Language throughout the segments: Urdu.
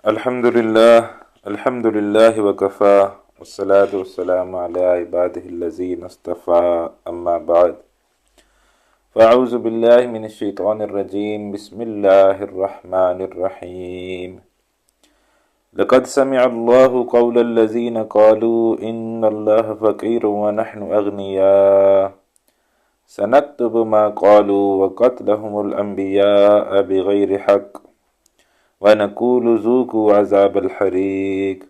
الحمد للہ وکفا والصلاة والسلام علی عبادہ الذین اصطفى اما بعد فاعوذ باللہ من الشیطان الرجیم بسم اللہ الرحمن الرحیم لقد سمع اللہ قول الذین قالوا ان اللہ فقیر ونحن اغنیاء سنكتب ما قالوا وقتلهم الانبیاء بغیر حق وَنَقُولُ ذُوقُوا عَذَابَ الْحَرِيقِ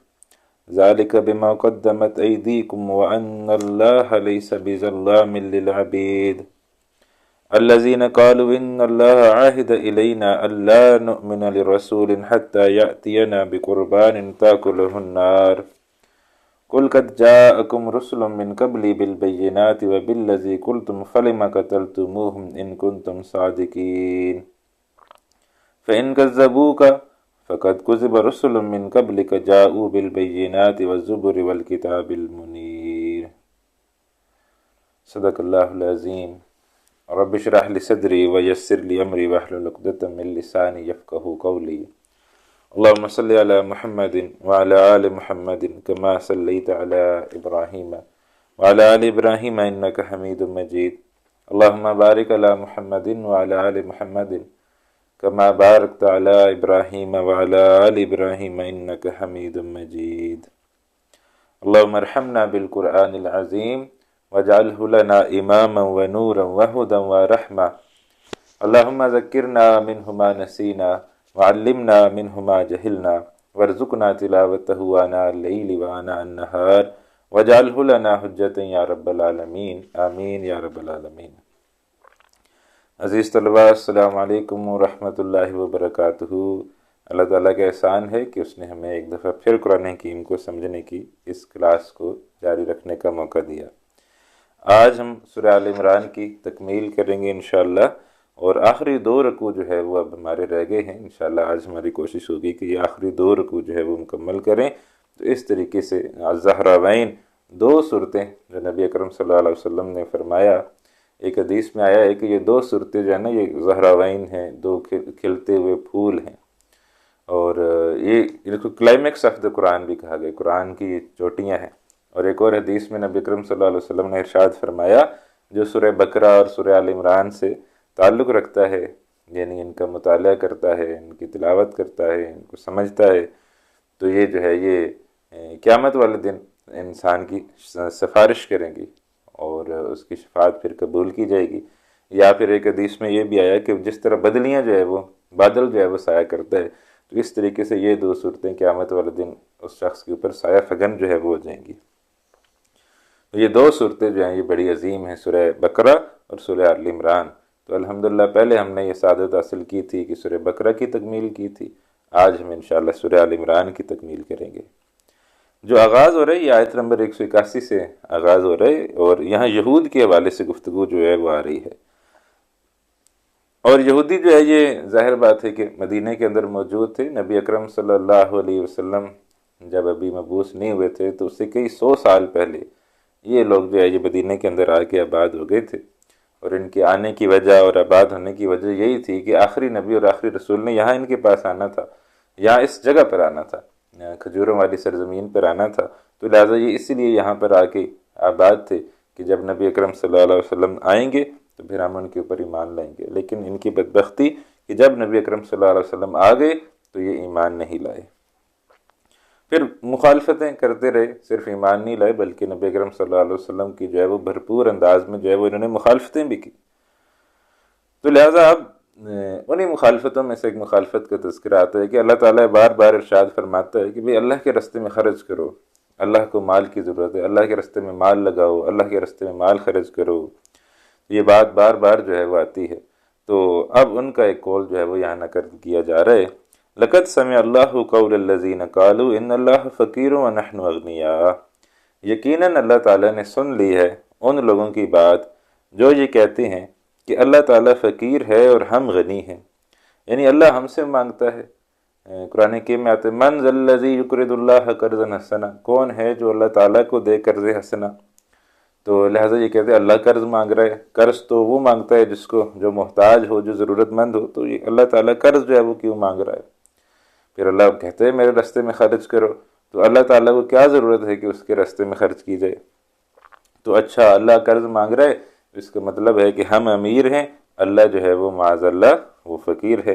ذَلِكَ بِمَا قَدَّمَتْ أَيْدِيكُمْ وَأَنَّ اللَّهَ لَيْسَ بِظَلَّامٍ لِّلْعَبِيدِ الَّذِينَ قَالُوا إِنَّ اللَّهَ عَهِدَ إِلَيْنَا أَلَّا نُؤْمِنَ لِرَسُولٍ حَتَّى يَأْتِيَنَا بِقُرْبَانٍ تَأْكُلُهُ النَّارُ قُلْ قَدْ جَاءَكُمْ رُسُلٌ مِّن قَبْلِي بِالْبَيِّنَاتِ وَبِالَّذِي قُلْتُمْ فَلِمَ قَتَلْتُمُوهُمْ إِن كُنتُمْ صَادِقِينَ فإن كذبوك فقد كذب رسل من قبلك جاءوا بالبينات والزبر والكتاب المنير صدق اللہ العظیم رب اشرح لي صدری ويسر لي امری واحلل عقدۃ من لسانی یفقهوا قولی اللهم صل على محمد وعلى آل محمد كما صليت على إبراهيم وعلى آل إبراهيم إنك حميد مجيد اللهم بارك على محمد وعلى آل محمد كما باركت على إبراهيم وعلى آل إبراهيم إنك حميد مجيد اللهم ارحمنا بالقرآن العظيم واجعله لنا إماما ونورا وهدى ورحمة اللهم ذكرنا منه ما نسينا وعلمنا منه ما جهلنا وارزقنا تلاوته آناء الليل وآناء النهار واجعله لنا حجة يا رب العالمين آمين يا رب العالمين۔ عزیز طلباء السلام علیکم ورحمۃ اللہ وبرکاتہ۔ اللہ تعالیٰ کا احسان ہے کہ اس نے ہمیں ایک دفعہ پھر قرآن حکیم کو سمجھنے کی اس کلاس کو جاری رکھنے کا موقع دیا۔ آج ہم سورہ آل عمران کی تکمیل کریں گے انشاءاللہ، اور آخری 2 رکوع جو ہے وہ اب ہمارے رہ گئے ہیں۔ انشاءاللہ آج ہماری کوشش ہوگی کہ یہ آخری 2 رکوع جو ہے وہ مکمل کریں۔ تو اس طریقے سے الزہراوین 2 صورتیں جو نبی اکرم صلی اللہ علیہ وسلم نے فرمایا، ایک حدیث میں آیا ہے کہ یہ 2 صورتیں جو ہے نا یہ زہراوین ہیں، 2 کھلتے ہوئے پھول ہیں، اور یہ کلائمیکس آف دا قرآن بھی کہا گیا، قرآن کی یہ چوٹیاں ہیں۔ اور ایک اور حدیث میں نبی اکرم صلی اللہ علیہ وسلم نے ارشاد فرمایا جو سورہ بقرہ اور سورہ آل عمران سے تعلق رکھتا ہے، یعنی ان کا مطالعہ کرتا ہے، ان کی تلاوت کرتا ہے، ان کو سمجھتا ہے، تو یہ جو ہے یہ قیامت والے دن انسان کی سفارش کریں گی اور اس کی شفاعت پھر قبول کی جائے گی۔ یا پھر ایک حدیث میں یہ بھی آیا کہ جس طرح بدلیاں جو ہے وہ بادل جو ہے وہ سایہ کرتا ہے، تو اس طریقے سے یہ 2 صورتیں قیامت والے دن اس شخص کے اوپر سایہ فگن جو ہے وہ ہو جائیں گی۔ تو یہ 2 صورتیں جو ہیں یہ بڑی عظیم ہیں، سورہ بقرہ اور سورہ آل عمران۔ تو الحمدللہ پہلے ہم نے یہ سعادت حاصل کی تھی کہ سورہ بقرہ کی تکمیل کی تھی، آج ہم انشاءاللہ سورہ آل عمران کی تکمیل کریں گے۔ جو آغاز ہو رہا ہے یہ آیت نمبر 181 سے آغاز ہو رہا ہے، اور یہاں یہود کے حوالے سے گفتگو جو ہے وہ آ رہی ہے۔ اور یہودی جو ہے یہ ظاہر بات ہے کہ مدینہ کے اندر موجود تھے۔ نبی اکرم صلی اللہ علیہ وسلم جب ابھی مبعوث نہیں ہوئے تھے تو اس سے کئی 100 سال پہلے یہ لوگ جو ہے یہ مدینہ کے اندر آ کے آباد ہو گئے تھے، اور ان کے آنے کی وجہ اور آباد ہونے کی وجہ یہی تھی کہ آخری نبی اور آخری رسول نے یہاں ان کے پاس آنا تھا، یہاں اس جگہ پر آنا تھا، کھجوروں والی سرزمین پر آنا تھا، تو لہٰذا یہ اسی لیے یہاں پر آ کے آباد تھے کہ جب نبی اکرم صلی اللہ علیہ وسلم آئیں گے تو پھر ہم ان کے اوپر ایمان لائیں گے۔ لیکن ان کی بدبختی کہ جب نبی اکرم صلی اللہ علیہ وسلم آ گئے تو یہ ایمان نہیں لائے، پھر مخالفتیں کرتے رہے، صرف ایمان نہیں لائے بلکہ نبی اکرم صلی اللہ علیہ وسلم کی جو ہے وہ بھرپور انداز میں جو ہے وہ انہوں نے مخالفتیں بھی کی۔ تو لہٰذا اب انہی مخالفتوں میں سے ایک مخالفت کا تذکرہ آتا ہے کہ اللہ تعالیٰ بار بار ارشاد فرماتا ہے کہ بھئی اللہ کے راستے میں خرچ کرو، اللہ کو مال کی ضرورت ہے، اللہ کے راستے میں مال لگاؤ، اللہ کے راستے میں مال خرچ کرو، یہ بات بار بار جو ہے وہ آتی ہے۔ تو اب ان کا ایک قول جو ہے وہ یہاں نقل کیا جا رہا ہے، لقد سمع اللہ قول الذین قالوا ان اللہ فقیر ونحن اغنیاء، یقیناً اللہ تعالیٰ نے سن لی ہے ان لوگوں کی بات جو یہ کہتے ہیں کہ اللہ تعالیٰ فقیر ہے اور ہم غنی ہیں، یعنی اللہ ہم سے مانگتا ہے۔ قرآن حکیم میں آتے من ذا الذی یقرض اللہ قرضا حسنا، کون ہے جو اللہ تعالیٰ کو دے قرض حسنا، تو لہٰذا یہ کہتے ہیں اللہ قرض مانگ رہا ہے۔ قرض تو وہ مانگتا ہے جس کو جو محتاج ہو، جو ضرورت مند ہو، تو یہ اللہ تعالیٰ قرض جو ہے وہ کیوں مانگ رہا ہے؟ پھر اللہ کہتے ہیں میرے راستے میں خرچ کرو، تو اللہ تعالیٰ کو کیا ضرورت ہے کہ اس کے راستے میں خرچ کی جائے؟ تو اچھا اللہ قرض مانگ رہا ہے، اس کا مطلب ہے کہ ہم امیر ہیں، اللہ جو ہے وہ معاذ اللہ وہ فقیر ہے۔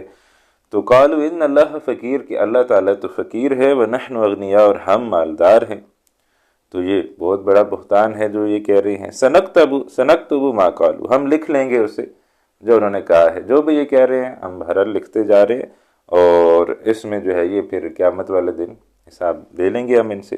تو قالوا ان اللہ فقیر، کہ اللہ تعالیٰ تو فقیر ہے، ونحن اغنیاء، اور ہم مالدار ہیں۔ تو یہ بہت بڑا بہتان ہے جو یہ کہہ رہے ہیں۔ سنکتب ما قالوا، ہم لکھ لیں گے اسے جو انہوں نے کہا ہے، جو بھی یہ کہہ رہے ہیں ہم بہرحال لکھتے جا رہے ہیں، اور اس میں جو ہے یہ پھر قیامت والے دن حساب لے لیں گے ہم ان سے۔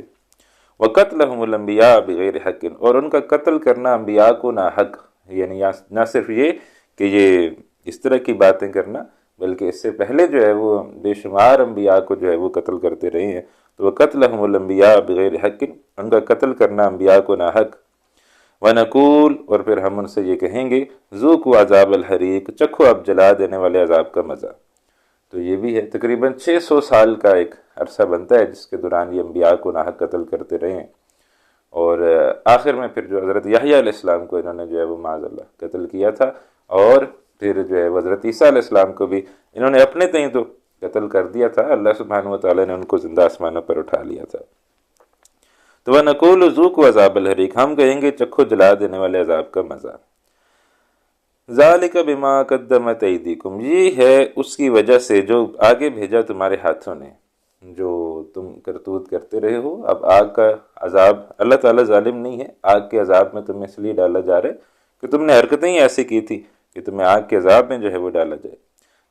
وَقَتْلَهُمُ الْأَنْبِيَاءَ بِغَيْرِ حَقٍ، اور ان کا قتل کرنا انبیاء کو ناحق، یعنی نہ صرف یہ کہ یہ اس طرح کی باتیں کرنا، بلکہ اس سے پہلے جو ہے وہ بے شمار انبیاء کو جو ہے وہ قتل کرتے رہے ہیں۔ تو وَقَتْلَهُمُ الْأَنْبِيَاءَ بِغَيْرِ حَقٍ، ان کا قتل کرنا انبیاء کو ناحق۔ وَنَقُولُ، اور پھر ہم ان سے یہ کہیں گے، ذُوقُوا عَذَابَ الْحَرِيقِ، چکھو اب جلا دینے والے عذاب کا مزہ۔ تو یہ بھی ہے تقریباً 600 سال کا ایک عرصہ بنتا ہے جس کے دوران یہ انبیاء کو ناحق قتل کرتے رہے ہیں، اور آخر میں پھر جو حضرت یحییٰ علیہ السلام کو انہوں نے جو ہے وہ معاذ اللہ قتل کیا تھا، اور پھر جو ہے حضرت عیسیٰ علیہ السلام کو بھی انہوں نے اپنے تئیں تو قتل کر دیا تھا، اللہ سبحانہ و تعالیٰ نے ان کو زندہ آسمانوں پر اٹھا لیا تھا۔ تو وَنَقُولُ ذُوقُوا عَذَابَ الْحَرِيقِ، ہم کہیں گے چکھو جلا دینے والے عذاب کا مزہ۔ ذَلِكَ بِمَا قَدَّمَتْ أَيْدِيكُمْ، یہ ہے اس کی وجہ سے جو آگے بھیجا تمہارے ہاتھوں نے، جو تم کرتوت کرتے رہے ہو۔ اب آگ کا عذاب، اللہ تعالیٰ ظالم نہیں ہے، آگ کے عذاب میں تمہیں اس لیے ڈالا جا رہا ہے کہ تم نے حرکتیں ہی ایسی کی تھی کہ تمہیں آگ کے عذاب میں جو ہے وہ ڈالا جائے۔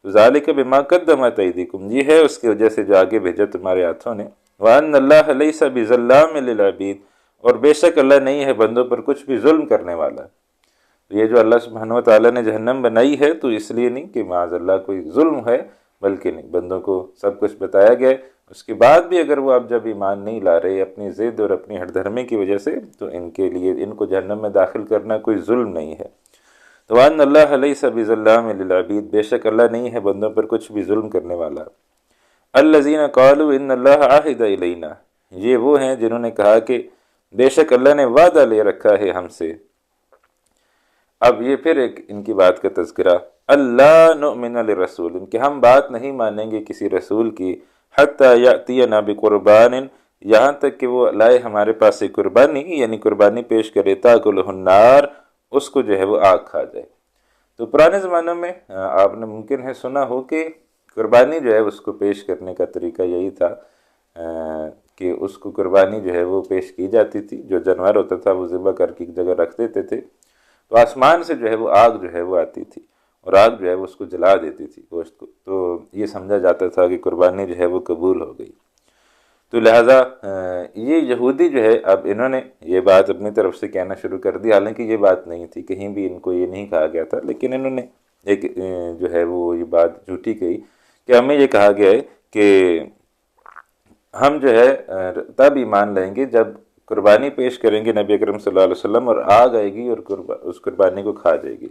تو ذَلِكَ بِمَا قَدَّمَتْ أَيْدِيكُمْ، یہ ہے اس کی وجہ سے جو آگے بھیجا تمہارے ہاتھوں نے۔ وَأَنَّ اللَّهَ لَيْسَ بِظَلَّامٍ لِّلْعَبِيدِ، اور بے شک اللہ نہیں ہے بندوں پر کچھ بھی ظلم کرنے والا۔ یہ جو اللہ سبحانہ و تعالیٰ نے جہنم بنائی ہے تو اس لیے نہیں کہ معاذ اللہ کوئی ظلم ہے، بلکہ نہیں، بندوں کو سب کچھ بتایا گیا ہے، اس کے بعد بھی اگر وہ اب جب ایمان نہیں لا رہے اپنی ضد اور اپنی ہٹ دھرمی کی وجہ سے، تو ان کے لیے ان کو جہنم میں داخل کرنا کوئی ظلم نہیں ہے۔ تو وَأَنَّ اللَّهَ لَيْسَ بِظَلَّامٍ لِّلْعَبِيدِ، بے شک اللہ نہیں ہے بندوں پر کچھ بھی ظلم کرنے والا۔ الَّذِينَ قَالُوا إِنَّ اللَّهَ عَهِدَ إِلَيْنَا، یہ وہ ہیں جنہوں نے کہا کہ بے شک اللہ نے وعدہ لے رکھا ہے ہم سے۔ اب یہ پھر ایک ان کی بات کا تذکرہ، اللہ نؤمن لرسول، کہ ہم بات نہیں مانیں گے کسی رسول کی، حتی یأتینا بقربان، یہاں تک کہ وہ لائے ہمارے پاس ایک قربانی، یعنی قربانی پیش کرے، تاکلہ النار، اس کو جو ہے وہ آگ کھا جائے۔ تو پرانے زمانوں میں آپ نے ممکن ہے سنا ہو کہ قربانی جو ہے اس کو پیش کرنے کا طریقہ یہی تھا کہ اس کو قربانی جو ہے وہ پیش کی جاتی تھی، جو جانور ہوتا تھا وہ ذبح کر کے ایک جگہ رکھ دیتے تھے، تو آسمان سے جو ہے وہ آگ جو ہے وہ آتی تھی، اور آگ جو ہے وہ اس کو جلا دیتی تھی گوشت کو، تو یہ سمجھا جاتا تھا کہ قربانی جو ہے وہ قبول ہو گئی۔ تو لہٰذا یہ یہودی جو ہے اب انہوں نے یہ بات اپنی طرف سے کہنا شروع کر دی، حالانکہ یہ بات نہیں تھی، کہیں بھی ان کو یہ نہیں کہا گیا تھا، لیکن انہوں نے ایک جو ہے وہ یہ بات جھوٹی کہی کہ ہمیں یہ کہا گیا ہے کہ ہم جو ہے تب ایمان لائیں گے جب قربانی پیش کریں گے نبی اکرم صلی اللہ علیہ وسلم، اور آگ آئے گی اور اس قربانی کو کھا جائے گی۔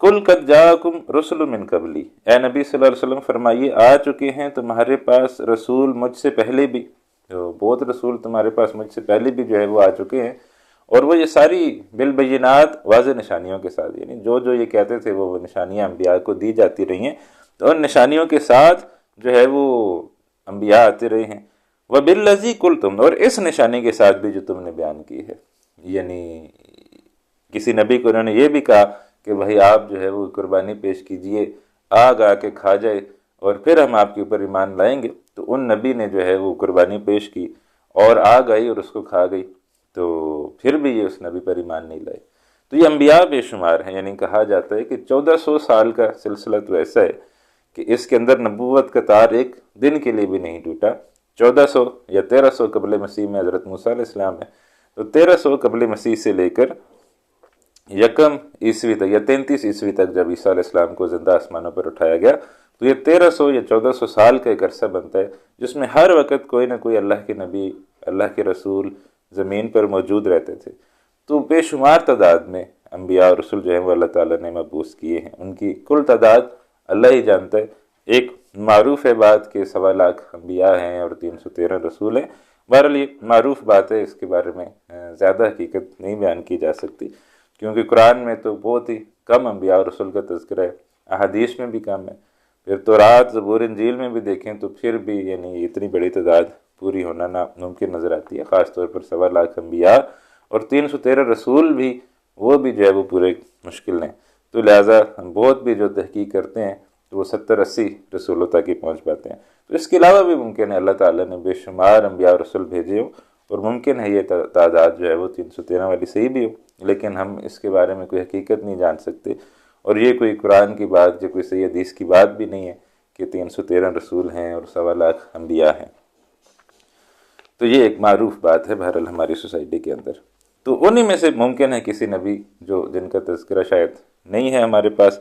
قُلْ قَدْ جَاءَكُمْ رُسُلٌ مِّن قَبْلِي، اے نبی صلی اللہ علیہ وسلم فرمائیے آ چکے ہیں تمہارے پاس رسول مجھ سے پہلے بھی، تو بہت رسول تمہارے پاس مجھ سے پہلے بھی جو ہے وہ آ چکے ہیں، اور وہ یہ ساری بالبینات واضح نشانیوں کے ساتھ، یعنی جو جو یہ کہتے تھے وہ نشانیاں انبیاء کو دی جاتی رہی ہیں، تو ان نشانیوں کے ساتھ جو ہے وہ انبیاء آتے رہے ہیں۔ وَبِالَّذِي قُلْتُمْ، اور اس نشانی کے ساتھ بھی جو تم نے بیان کی ہے، یعنی کسی نبی کو انہوں نے یہ بھی کہا کہ بھائی آپ جو ہے وہ قربانی پیش کیجئے، آگ آ کے کھا جائے اور پھر ہم آپ کے اوپر ایمان لائیں گے، تو ان نبی نے جو ہے وہ قربانی پیش کی اور آگ آئی اور اس کو کھا گئی، تو پھر بھی یہ اس نبی پر ایمان نہیں لائے۔ تو یہ انبیاء بے شمار ہیں، یعنی کہا جاتا ہے کہ 1400 سال کا سلسلہ تو ایسا ہے کہ اس کے اندر نبوت کا تار ایک دن کے لیے بھی نہیں ٹوٹا۔ 1400 یا 1300 قبل مسیح میں حضرت موسیٰ علیہ السلام ہے، تو 1300 قبل مسیح سے لے کر یکم عیسوی تک یا 33 عیسوی تک جب عیسیٰ علیہ السلام کو زندہ آسمانوں پر اٹھایا گیا، تو یہ 1300 یا 1400 سال کا ایک عرصہ بنتا ہے جس میں ہر وقت کوئی نہ کوئی اللہ کے نبی، اللہ کے رسول زمین پر موجود رہتے تھے۔ تو بے شمار تعداد میں انبیاء اور رسول جو ہیں وہ اللہ تعالیٰ نے مبعوث کیے ہیں، ان کی کل تعداد اللہ ہی جانتا ہے۔ ایک معروف ہے بات کہ 1.25 لاکھ انبیاء ہیں اور 313 رسول ہیں، بہرحال یہ معروف بات ہے، اس کے بارے میں زیادہ حقیقت نہیں بیان کی جا سکتی، کیونکہ قرآن میں تو بہت ہی کم انبیاء اور رسول کا تذکرہ ہے، احادیث میں بھی کم ہے، پھر تورات زبور انجیل میں بھی دیکھیں تو پھر بھی یعنی اتنی بڑی تعداد پوری ہونا ناممکن نظر آتی ہے، خاص طور پر 1.25 انبیاء اور 313 رسول بھی، وہ بھی جو ہے وہ پورے مشکل ہیں۔ تو لہٰذا ہم بہت بھی جو تحقیق کرتے ہیں تو وہ 70-80 رسولوں تک ہی پہنچ پاتے ہیں۔ تو اس کے علاوہ بھی ممکن ہے اللہ تعالیٰ نے بے شمار انبیاء اور رسول بھیجے ہوں، اور ممکن ہے یہ تعداد جو ہے وہ 313 والی صحیح بھی ہو، لیکن ہم اس کے بارے میں کوئی حقیقت نہیں جان سکتے، اور یہ کوئی قرآن کی بات یا کوئی صحیح حدیث کی بات بھی نہیں ہے کہ 313 رسول ہیں اور 1.25 انبیاء ہیں۔ تو یہ ایک معروف بات ہے بہرحال ہماری سوسائٹی کے اندر۔ تو انہی میں سے ممکن ہے کسی نبی جن کا تذکرہ شاید نہیں ہے ہمارے پاس،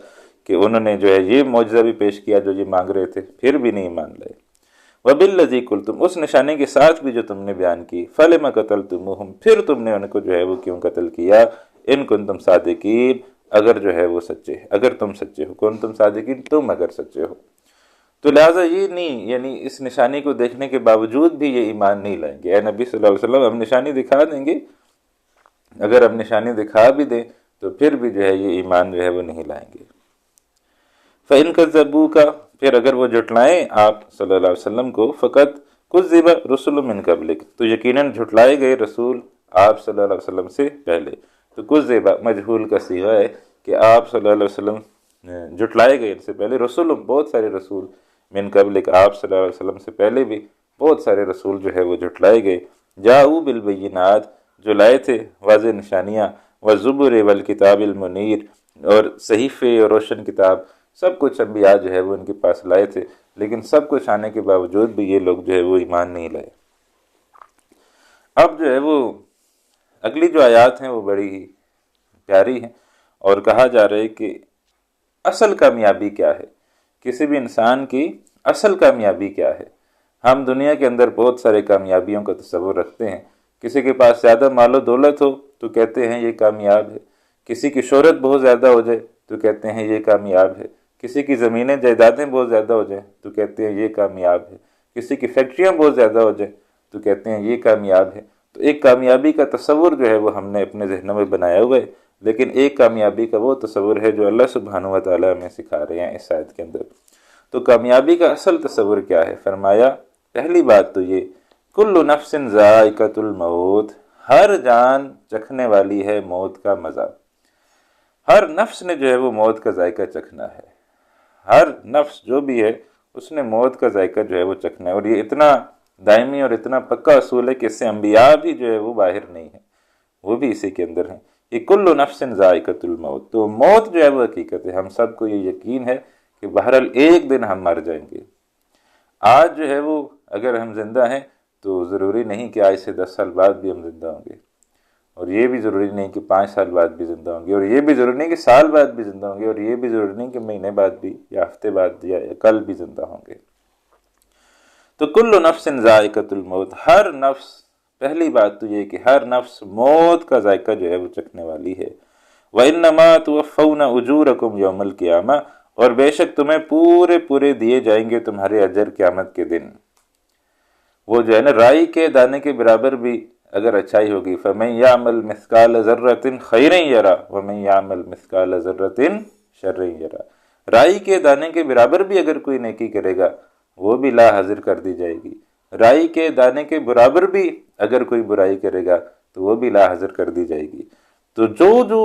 کہ انہوں نے جو ہے یہ معجزہ بھی پیش کیا جو یہ مانگ رہے تھے، پھر بھی نہیں مان لائے۔ وَبِالَّذِي قُلْتُمْ، اس نشانی کے ساتھ بھی جو تم نے بیان کی، فَلِمَ قَتَلْتُمُوهُمْ، پھر تم نے ان کو جو ہے وہ کیوں قتل کیا، ان کنتم صادقین، اگر جو ہے وہ سچے، اگر تم سچے ہو، کنتم صادقین، تم اگر سچے ہو۔ تو لہٰذا یہ نہیں، یعنی اس نشانی کو دیکھنے کے باوجود بھی یہ ایمان نہیں لائیں گے۔ اے نبی صلی اللہ علیہ وسلم، ہم نشانی دکھا دیں گے، اگر ہم نشانی دکھا بھی دیں تو پھر بھی جو ہے یہ ایمان جو ہے وہ نہیں لائیں گے۔ فَإِن كَذَّبُوكَ، پھر اگر وہ جھٹلائیں آپ صلی اللہ علیہ وسلم کو، فَقَدْ كُذِّبَ رُسُلٌ مِّن قَبْلِكَ، تو یقیناً جھٹلائے گئے رسول آپ صلی اللہ علیہ وسلم سے پہلے۔ تو كُذِّبَ مجہول کا صیغہ ہے کہ آپ صلی اللہ علیہ وسلم جھٹلائے گئے ان سے پہلے، رسول بہت سارے رسول، من قبلک آپ صلی اللہ علیہ وسلم سے پہلے بھی بہت سارے رسول جو ہے وہ جھٹلائے گئے۔ جاؤ بالبینات، جو لائے تھے واضح نشانیاں، والزبر والکتاب المنیر، اور صحیفے اور روشن کتاب، سب کچھ انبیاء جو ہے وہ ان کے پاس لائے تھے، لیکن سب کچھ آنے کے باوجود بھی یہ لوگ جو ہے وہ ایمان نہیں لائے۔ اب جو ہے وہ اگلی جو آیات ہیں وہ بڑی ہی پیاری ہیں، اور کہا جا رہا ہے کہ اصل کامیابی کیا ہے، کسی بھی انسان کی اصل کامیابی کیا ہے۔ ہم دنیا کے اندر بہت سارے کامیابیوں کا تصور رکھتے ہیں، کسی کے پاس زیادہ مال و دولت ہو تو کہتے ہیں یہ کامیاب ہے، کسی کی شہرت بہت زیادہ ہو جائے تو کہتے ہیں یہ کامیاب ہے، کسی کی زمینیں جائیدادیں بہت زیادہ ہو جائیں تو کہتے ہیں یہ کامیاب ہے، کسی کی فیکٹریاں بہت زیادہ ہو جائیں تو کہتے ہیں یہ کامیاب ہے۔ تو ایک کامیابی کا تصور جو ہے وہ ہم نے اپنے ذہنوں میں بنایا ہوا ہے، لیکن ایک کامیابی کا وہ تصور ہے جو اللہ سبحانہ و تعالیٰ ہمیں سکھا رہے ہیں اس آیت کے اندر۔ تو کامیابی کا اصل تصور کیا ہے؟ فرمایا پہلی بات تو یہ، کل نفس ذائقۃ الموت، ہر جان چکھنے والی ہے موت کا مزہ۔ ہر نفس نے جو ہے وہ موت کا ذائقہ چکھنا ہے، ہر نفس جو بھی ہے اس نے موت کا ذائقہ جو ہے وہ چکھنا ہے، اور یہ اتنا دائمی اور اتنا پکا اصول ہے کہ اس سے انبیاء بھی جو ہے وہ باہر نہیں ہیں، وہ بھی اسی کے اندر ہیں۔ یہ کل نفس ذائقۃ الموت، تو موت جو ہے وہ حقیقت ہے، ہم سب کو یہ یقین ہے کہ بہرحال ایک دن ہم مر جائیں گے۔ آج جو ہے وہ اگر ہم زندہ ہیں تو ضروری نہیں کہ آج سے 10 سال بعد بھی ہم زندہ ہوں گے، اور یہ بھی ضروری نہیں کہ 5 سال بعد بھی زندہ ہوں گے، اور یہ بھی ضروری نہیں کہ سال بعد بھی زندہ ہوں گے، اور یہ بھی ضروری نہیں کہ مہینے بعد بھی یا ہفتے بعد یا کل بھی زندہ ہوں گے۔ تو کل نفس ذائقۃ الموت، ہر نفس، پہلی بات تو یہ کہ ہر نفس موت کا ذائقہ جو ہے وہ چکھنے والی ہے۔ وَإِنَّمَا تُوَفَّوْنَ أُجُورَكُمْ يَوْمَ الْقِيَامَةِ، اور بے شک تمہیں پورے دیے جائیں گے تمہارے اجر قیامت کے دن۔ وہ جو ہے نا رائی کے دانے کے برابر بھی اگر اچھائی ہوگی، فَمَن يَعْمَلْ مِثْقَالَ ذَرَّةٍ خَيْرًا يَرَهُ وَمَن يَعْمَلْ مِثْقَالَ ذَرَّةٍ شَرًّا يَرَهُ، رائی کے دانے کے برابر بھی اگر کوئی نیکی کرے گا وہ بھی لا حاضر کر دی جائے گی، رائی کے دانے کے برابر بھی اگر کوئی برائی کرے گا تو وہ بھی لا حاضر کر دی جائے گی۔ تو جو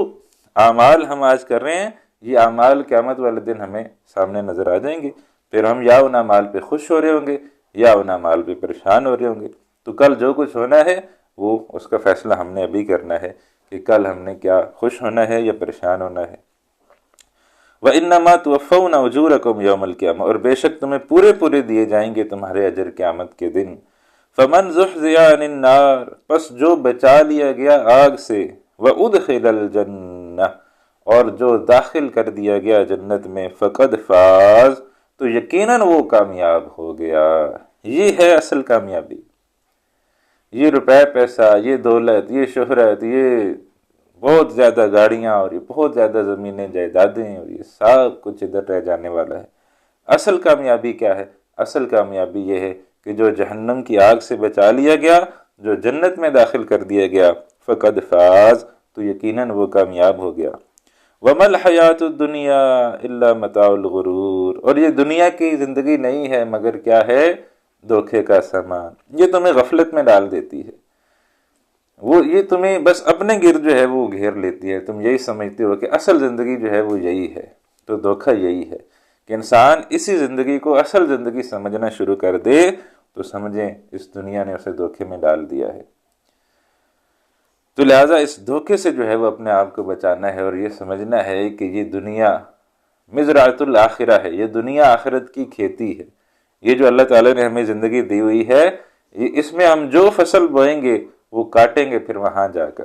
اعمال ہم آج کر رہے ہیں یہ اعمال قیامت والے دن ہمیں سامنے نظر آ جائیں گے، پھر ہم یا ان اعمال پہ خوش ہو رہے ہوں گے یا ان اعمال پہ پریشان ہو رہے ہوں گے۔ تو کل جو کچھ ہونا ہے وہ اس کا فیصلہ ہم نے ابھی کرنا ہے کہ کل ہم نے کیا خوش ہونا ہے یا پریشان ہونا ہے۔ وَإِنَّمَا تُوَفَّوْنَ أُجُورَكُمْ يَوْمَ الْقِيَامَةِ، اور بے شک تمہیں پورے دیے جائیں گے تمہارے اجر قیامت کے دن۔ فَمَنْ زُحْزِحَ عَنِ النَّارِ، پس جو بچا لیا گیا آگ سے، وَأُدْخِلَ الْجَنَّةَ، اور جو داخل کر دیا گیا جنت میں، فَقَدْ فَازَ، تو یقیناً وہ کامیاب ہو گیا۔ یہ ہے اصل کامیابی۔ یہ روپے پیسہ، یہ دولت، یہ شہرت، یہ بہت زیادہ گاڑیاں اور یہ بہت زیادہ زمینیں جائیدادیں اور یہ سب کچھ ادھر رہ جانے والا ہے۔ اصل کامیابی کیا ہے؟ اصل کامیابی یہ ہے کہ جو جہنم کی آگ سے بچا لیا گیا، جو جنت میں داخل کر دیا گیا، فقد فاز، تو یقیناً وہ کامیاب ہو گیا۔ وَمَا الْحَيَاةُ الدُّنْيَا إِلَّا مَتَاعُ الْغُرُورِ، اور یہ دنیا کی زندگی نہیں ہے مگر کیا ہے؟ دھوکے کا سامان۔ یہ تمہیں غفلت میں ڈال دیتی ہے، یہ تمہیں بس اپنے گرد جو ہے وہ گھیر لیتی ہے، تم یہی سمجھتے ہو کہ اصل زندگی جو ہے وہ یہی ہے۔ تو دھوکہ یہی ہے کہ انسان اسی زندگی کو اصل زندگی سمجھنا شروع کر دے تو سمجھیں اس دنیا نے اسے دھوکے میں ڈال دیا ہے۔ تو لہٰذا اس دھوکے سے جو ہے وہ اپنے آپ کو بچانا ہے، اور یہ سمجھنا ہے کہ یہ دنیا مزرعۃ الآخرہ ہے، یہ دنیا آخرت کی کھیتی ہے۔ یہ جو اللہ تعالیٰ نے ہمیں زندگی دی ہوئی ہے، اس میں ہم جو فصل بوئیں گے وہ کاٹیں گے پھر وہاں جا کر۔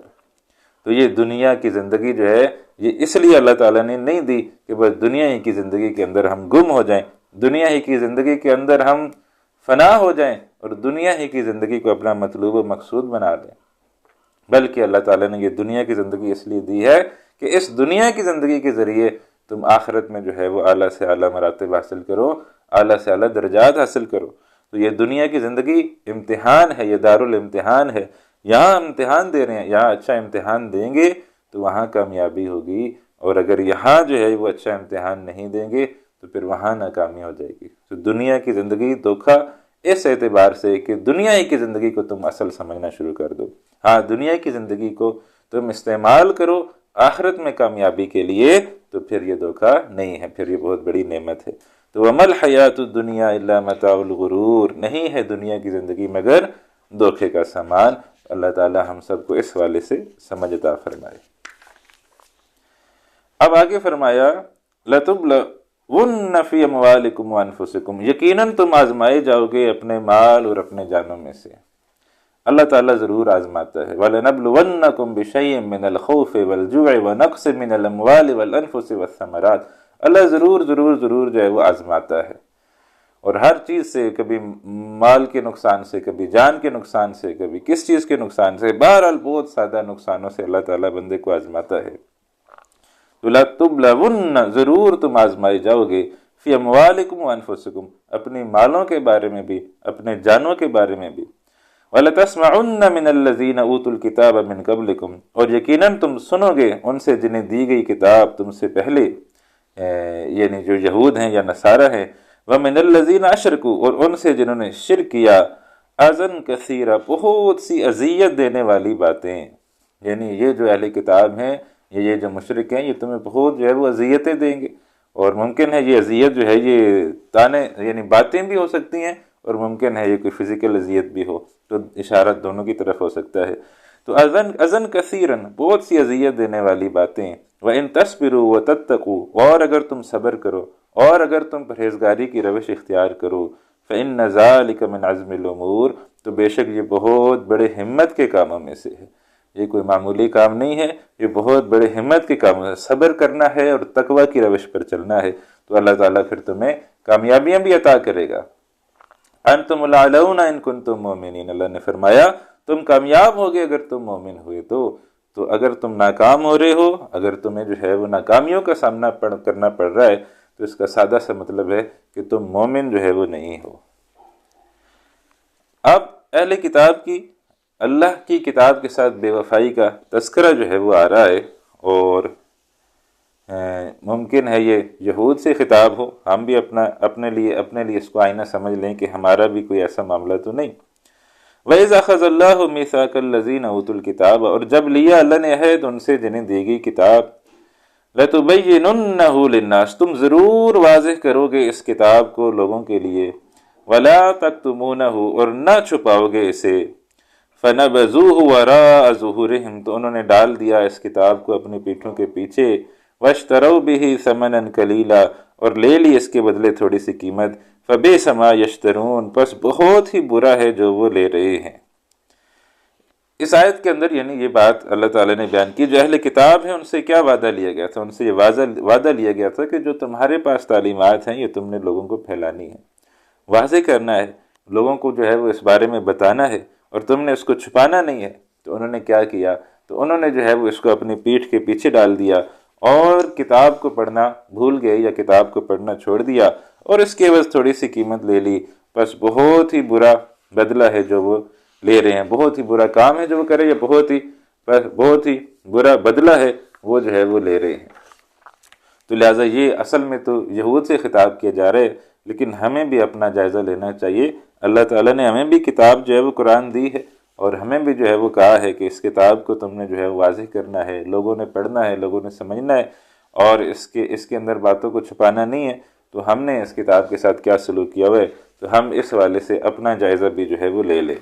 تو یہ دنیا کی زندگی جو ہے یہ اس لیے اللہ تعالیٰ نے نہیں دی کہ بس دنیا ہی کی زندگی کے اندر ہم گم ہو جائیں، دنیا ہی کی زندگی کے اندر ہم فنا ہو جائیں اور دنیا ہی کی زندگی کو اپنا مطلوب و مقصود بنا دیں، بلکہ اللہ تعالیٰ نے یہ دنیا کی زندگی اس لیے دی ہے کہ اس دنیا کی زندگی کے ذریعے تم آخرت میں جو ہے وہ اعلیٰ سے اعلیٰ مراتب حاصل کرو، اعلیٰ سے اعلیٰ درجات حاصل کرو۔ تو یہ دنیا کی زندگی امتحان ہے، یہ دارالامتحان ہے، یہاں امتحان دے رہے ہیں، یہاں اچھا امتحان دیں گے تو وہاں کامیابی ہوگی، اور اگر یہاں جو ہے وہ اچھا امتحان نہیں دیں گے تو پھر وہاں ناکامی ہو جائے گی۔ تو دنیا کی زندگی دھوکہ اس اعتبار سے کہ دنیا ہی کی زندگی کو تم اصل سمجھنا شروع کر دو۔ ہاں، دنیا کی زندگی کو تم استعمال کرو آخرت میں کامیابی کے لیے، تو پھر یہ دھوکہ نہیں ہے، پھر یہ بہت بڑی نعمت ہے۔ تو وَمَا الْحَيَاةُ الدُّنْيَا إِلَّا مَتَاعُ الْغُرُورِ، نہیں ہے دنیا کی زندگی مگر دھوکے کا سامان۔ اللہ تعالی ہم سب کو اس والے سے سمجھ عطا فرمائے۔ اب آگے فرمایا لَتُبْلَوُنَّ فِي أَمْوَالِكُمْ وَأَنفُسِكُمْ، یقیناً تم آزمائے جاؤ گے اپنے مال اور اپنے جانوں میں سے۔ اللہ تعالیٰ ضرور آزماتا ہے۔ وَلَنَبْلُوَنَّكُمْ بِشَيْءٍ مِّنَ الْخَوْفِ وَالْجُوعِ وَنَقْصٍ مِّنَ الْأَمْوَالِ وَالْأَنفُسِ وَالثَّمَرَاتِ، اللہ ضرور جو ہے وہ آزماتا ہے، اور ہر چیز سے، کبھی مال کے نقصان سے، کبھی جان کے نقصان سے، کبھی کس چیز کے نقصان سے، بہرحال بہت سادہ نقصانوں سے اللہ تعالیٰ بندے کو آزماتا ہے۔ تو لَتُبْلَوُنَّ، ضرور تم آزمائے جاؤ گے، فی اموالکم وانفسکم، اپنے مالوں کے بارے میں بھی، اپنے جانوں کے بارے میں بھی۔ وَلَتَسْمَعُنَّ مِنَ الَّذِينَ أُوتُوا الْكِتَابَ مِنْ قَبْلِكُمْ، اور یقیناً تم سنو گے ان سے جنہیں دی گئی کتاب تم سے پہلے، یعنی جو یہود ہیں یا نصارہ ہیں۔ وَمِنَ الَّذِينَ أَشْرَكُوا، اور ان سے جنہوں نے شرک کیا، اذًا کثیرہ، بہت سی اذیت دینے والی باتیں، یعنی یہ جو اہل کتاب ہیں، یہ جو مشرک ہیں، یہ تمہیں بہت جو ہے وہ اذیتیں دیں گے، اور ممکن ہے یہ اذیت جو ہے یہ تانے یعنی باتیں بھی ہو سکتی ہیں، اور ممکن ہے یہ کوئی فزیکل اذیت بھی ہو، تو اشارت دونوں کی طرف ہو سکتا ہے۔ تو اذًا کثیراً، بہت سی اذیت دینے والی باتیں۔ وَإِن تَصْبِرُوا وَتَتَّقُوا، اور اگر تم صبر کرو اور اگر تم پرہیزگاری کی روش اختیار کرو، فَإِنَّ ذَلِكَ مِنْ عَزْمِ الْأُمُورِ، تو بے شک یہ بہت بڑے ہمت کے کاموں میں سے ہے، یہ کوئی معمولی کام نہیں ہے، یہ بہت بڑے ہمت کے کاموں سے صبر کرنا ہے اور تقوی کی روش پر چلنا ہے، تو اللہ تعالیٰ پھر تمہیں کامیابیاں بھی عطا کرے گا۔ انتم الاعلون ان کنتم مومنین، اللہ نے فرمایا تم کامیاب ہوگے اگر تم مومن ہوئے تو اگر تم ناکام ہو رہے ہو، اگر تمہیں جو ہے وہ ناکامیوں کا سامنا کرنا پڑ رہا ہے، تو اس کا سادہ سا مطلب ہے کہ تم مومن جو ہے وہ نہیں ہو۔ اب اہل کتاب کی اللہ کی کتاب کے ساتھ بے وفائی کا تذکرہ جو ہے وہ آ رہا ہے، اور ممکن ہے یہ یہود سے خطاب ہو، ہم بھی اپنے لیے اس کو آئینہ سمجھ لیں کہ ہمارا بھی کوئی ایسا معاملہ تو نہیں۔ وَإِذْ أَخَذَ اللَّهُ مِيثَاقَ الَّذِينَ أُوتُوا الْكِتَابَ، اور جب لیا اللہ نے عہد ان سے جنہیں دی گئی کتاب، لَتُبَيِّنُنَّهُ لِلنَّاسِ، تم ضرور واضح کرو گے اس کتاب کو لوگوں کے لیے، وَلَا تَكْتُمُونَهُ، اور نہ چھپاؤ گے اسے، فَنَبَذُوهُ وَرَاءَ ظُهُورِهِمْ، تو انہوں نے ڈال دیا اس کتاب کو اپنی پیٹھوں کے پیچھے، وَاشْتَرَوْا بِهِ ثَمَنًا قَلِيلًا، اور لے لی اس کے بدلے تھوڑی سی قیمت، فَبِئْسَ مَا يَشْتَرُونَ، پس بہت ہی برا ہے جو وہ لے رہے ہیں۔ اس آیت کے اندر یعنی یہ بات اللہ تعالیٰ نے بیان کی، جو اہل کتاب ہیں ان سے کیا وعدہ لیا گیا تھا، ان سے یہ وعدہ لیا گیا تھا کہ جو تمہارے پاس تعلیمات ہیں یہ تم نے لوگوں کو پھیلانی ہے، واضح کرنا ہے، لوگوں کو جو ہے وہ اس بارے میں بتانا ہے، اور تم نے اس کو چھپانا نہیں ہے۔ تو انہوں نے کیا کیا، تو انہوں نے جو ہے وہ اس کو اپنی پیٹھ کے پیچھے ڈال دیا، اور کتاب کو پڑھنا بھول گئے یا کتاب کو پڑھنا چھوڑ دیا، اور اس کے عوض تھوڑی سی قیمت لے لی، بس بہت ہی برا بدلہ ہے جو وہ لے رہے ہیں، بہت ہی برا کام ہے جو وہ کرے، یا بہت ہی برا بدلہ ہے وہ جو ہے وہ لے رہے ہیں۔ تو لہٰذا یہ اصل میں تو یہود سے خطاب کیا جا رہا ہے، لیکن ہمیں بھی اپنا جائزہ لینا چاہیے۔ اللہ تعالیٰ نے ہمیں بھی کتاب جو ہے وہ قرآن دی ہے، اور ہمیں بھی جو ہے وہ کہا ہے کہ اس کتاب کو تم نے جو ہے واضح کرنا ہے، لوگوں نے پڑھنا ہے، لوگوں نے سمجھنا ہے، اور اس کے اندر باتوں کو چھپانا نہیں ہے۔ تو ہم نے اس کتاب کے ساتھ کیا سلوک کیا ہوا ہے، تو ہم اس حوالے سے اپنا جائزہ بھی جو ہے وہ لے لیں۔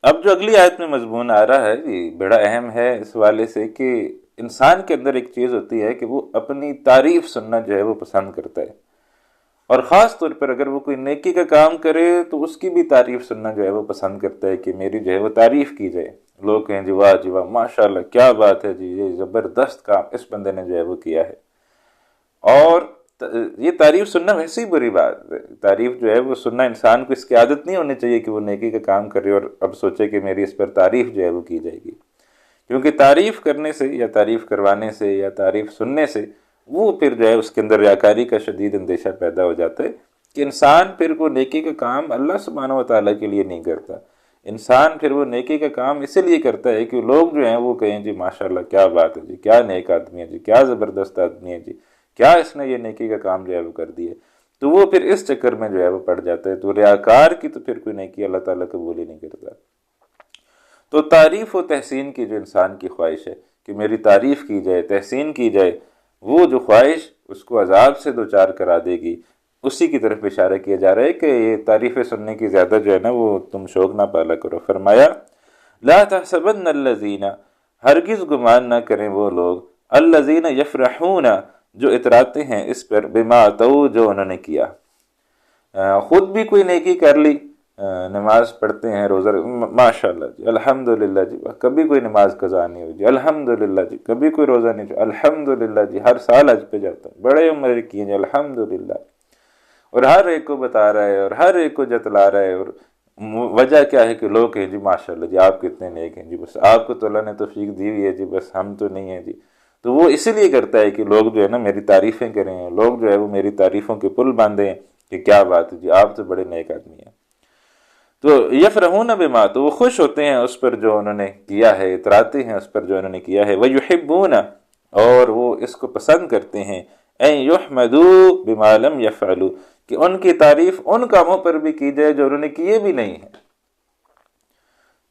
اب جو اگلی آیت میں مضمون آ رہا ہے یہ بڑا اہم ہے اس حوالے سے کہ انسان کے اندر ایک چیز ہوتی ہے کہ وہ اپنی تعریف سننا جو ہے وہ پسند کرتا ہے، اور خاص طور پر اگر وہ کوئی نیکی کا کام کرے تو اس کی بھی تعریف سننا جو ہے وہ پسند کرتا ہے کہ میری جو ہے وہ تعریف کی جائے، لوگ کہیں جی واہ ماشاءاللہ کیا بات ہے جی، یہ زبردست کام اس بندے نے جو ہے وہ کیا ہے۔ اور یہ تعریف سننا ویسے ہی بری بات ہے، تعریف جو ہے وہ سننا انسان کو اس کی عادت نہیں ہونی چاہیے کہ وہ نیکی کا کام کرے اور اب سوچے کہ میری اس پر تعریف جو ہے وہ کی جائے گی، کیونکہ تعریف کرنے سے یا تعریف کروانے سے یا تعریف سننے سے وہ پھر جو ہے اس کے اندر ریاکاری کا شدید اندیشہ پیدا ہو جاتا ہے کہ انسان پھر وہ نیکی کا کام اللہ سبحانہ و تعالیٰ کے لیے نہیں کرتا، انسان پھر وہ نیکی کا کام اسی لیے کرتا ہے کہ لوگ جو ہیں وہ کہیں جی ماشاءاللہ کیا بات ہے جی، کیا نیک آدمی ہے جی، کیا زبردست آدمی ہے جی، کیا اس نے یہ نیکی کا کام جو ہے وہ کر دیا، تو وہ پھر اس چکر میں جو ہے وہ پڑ جاتا ہے۔ تو ریاکار کی تو پھر کوئی نیکی اللہ تعالیٰ قبول ہی نہیں کرتا۔ تو تعریف و تحسین کی جو انسان کی خواہش ہے کہ میری تعریف کی جائے، تحسین کی جائے، وہ جو خواہش اس کو عذاب سے دوچار کرا دے گی، اسی کی طرف اشارہ کیا جا رہا ہے کہ یہ تعریفیں سننے کی زیادہ جو ہے نا وہ تم شوق نہ پالا کرو۔ فرمایا لا تحسبن الذین، ہرگز گمان نہ کریں وہ لوگ، الذین یفرحون، جو اتراتے ہیں اس پر، بما اتوا، جو انہوں نے کیا، خود بھی کوئی نیکی کر لی، نماز پڑھتے ہیں، روزہ، ماشاءاللہ جی الحمدللہ جی، کبھی کوئی نماز قضا نہیں ہوئی جی الحمدللہ جی، کبھی کوئی روزہ نہیں جو الحمدللہ جی، ہر سال حج پہ جاتا ہوں، بڑے عمرے کیے جی الحمدللہ، اور ہر ایک کو بتا رہا ہے اور ہر ایک کو جتلا رہا ہے، اور وجہ کیا ہے کہ لوگ کہیں جی ماشاءاللہ جی آپ کتنے نیک ہیں جی، بس آپ کو تو اللہ نے توفیق دی ہوئی ہے جی، بس ہم تو نہیں ہیں جی۔ تو وہ اسی لیے کرتا ہے کہ لوگ جو ہے نا میری تعریفیں کریں، لوگ جو ہے وہ میری تعریفوں کے پل باندھیں کہ کیا بات ہے جی آپ تو بڑے نیک آدمی ہیں۔ تو یفرحون بما، تو وہ خوش ہوتے ہیں اس پر جو انہوں نے کیا ہے، اتراتے ہیں اس پر جو انہوں نے کیا ہے، وَيُحِبُّونَ، اور وہ اس کو پسند کرتے ہیں، اَن يُحْمَدُوا بِمَا لَمْ يَفْعَلُوا، کہ ان کی تعریف ان کاموں پر بھی کی جائے جو انہوں نے کیے بھی نہیں ہیں۔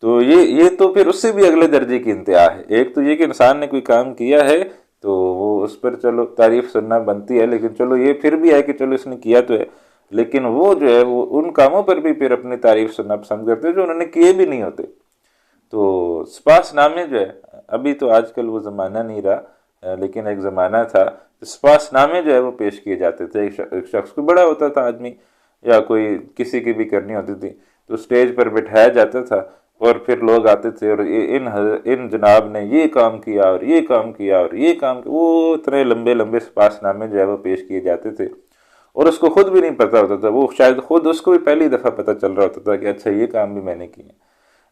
تو یہ تو پھر اس سے بھی اگلے درجے کی انتہا ہے۔ ایک تو یہ کہ انسان نے کوئی کام کیا ہے تو وہ اس پر چلو تعریف سننا بنتی ہے، لیکن چلو یہ پھر بھی ہے کہ چلو اس نے کیا تو ہے، لیکن وہ جو ہے وہ ان کاموں پر بھی پھر اپنی تعریف سننا پسند کرتے جو انہوں نے کیے بھی نہیں ہوتے۔ تو سپاس نامے جو ہے، ابھی تو آج کل وہ زمانہ نہیں رہا، لیکن ایک زمانہ تھا، سپاس نامے جو ہے وہ پیش کیے جاتے تھے۔ ایک شخص کو بڑا ہوتا تھا آدمی، یا کوئی کسی کی بھی کرنی ہوتی تھی تو اسٹیج پر بٹھایا جاتا تھا، اور پھر لوگ آتے تھے اور ان جناب نے یہ کام کیا اور یہ کام کیا اور یہ کام کیا، وہ اتنے لمبے لمبے سپاس نامے جو ہے وہ پیش کیے جاتے تھے، اور اس کو خود بھی نہیں پتہ ہوتا تھا، وہ شاید خود اس کو بھی پہلی دفعہ پتہ چل رہا ہوتا تھا کہ اچھا یہ کام بھی میں نے کیا،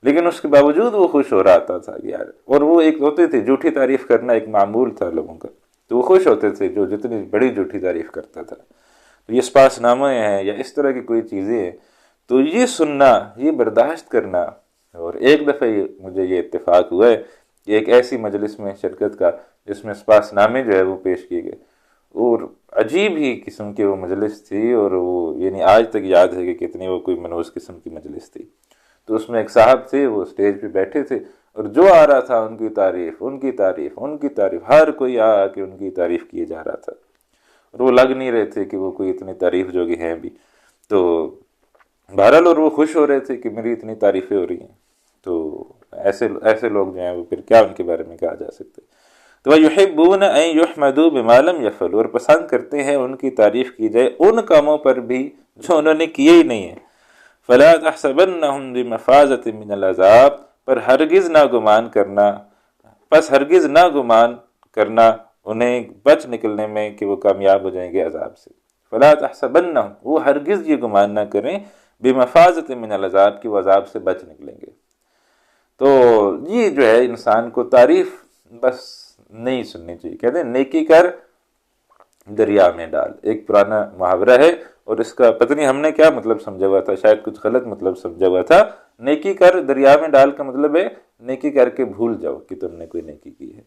لیکن اس کے باوجود وہ خوش ہو رہا تھا یار۔ اور وہ ایک ہوتے تھے جھوٹی تعریف کرنا ایک معمول تھا لوگوں کا، تو وہ خوش ہوتے تھے جو جتنی بڑی جھوٹی تعریف کرتا تھا۔ تو یہ سپاس نامے ہیں یا اس طرح کی کوئی چیزیں ہیں، تو یہ سننا، یہ برداشت کرنا۔ اور ایک دفعہ مجھے یہ اتفاق ہوا ہے کہ ایک ایسی مجلس میں شرکت کا جس میں سپاس نامے جو ہے وہ پیش کیے گئے، اور عجیب ہی قسم کی وہ مجلس تھی، اور وہ یعنی آج تک یاد ہے کہ کتنی وہ کوئی منحوس قسم کی مجلس تھی۔ تو اس میں ایک صاحب تھے، وہ اسٹیج پہ بیٹھے تھے، اور جو آ رہا تھا ان کی تعریف ان کی تعریف ان کی تعریف، ہر کوئی آ کے ان کی تعریف کیے جا رہا تھا، اور وہ لگ نہیں رہے تھے کہ وہ کوئی اتنی تعریف جو کہ ہیں بھی۔ تو بہرحال اور وہ خوش ہو رہے تھے کہ میری اتنی تعریفیں ہو رہی ہیں۔ تو ایسے لوگ جو ہیں وہ پھر کیا ان کے بارے میں کہا جا سکتا ہے۔ تو وَيُحِبُّونَ أَن يُحْمَدُوا بِمَا لَمْ يَفْعَلُوا، اور پسند کرتے ہیں ان کی تعریف کی جائے ان کاموں پر بھی جو انہوں نے کیے ہی نہیں ہیں۔ فَلَا تَحْسَبَنَّهُمْ بِمَفَازَةٍ مِّنَ الْعَذَابِ، پر ہرگز نہ گمان کرنا انہیں بچ نکلنے میں کہ وہ کامیاب ہو جائیں گے عذاب سے۔ فَلَا تَحْسَبَنَّهُمْ، وہ ہرگز یہ گمان نہ کریں، بِمَفَازَةٍ مِّنَ الْعَذَابِ، کہ وہ عذاب سے بچ نکلیں گے۔ تو یہ جو ہے انسان کو تعریف بس نہیں سننی چاہیے۔ کہتے ہیں نیکی کر دریا میں ڈال، ایک پرانا محاورہ ہے، اور اس کا پتہ نہیں ہم نے کیا مطلب سمجھا ہوا تھا، شاید کچھ غلط مطلب سمجھا ہوا تھا۔ نیکی کر دریا میں ڈال کا مطلب ہے نیکی کر کے بھول جاؤ کہ تم نے کوئی نیکی کی ہے۔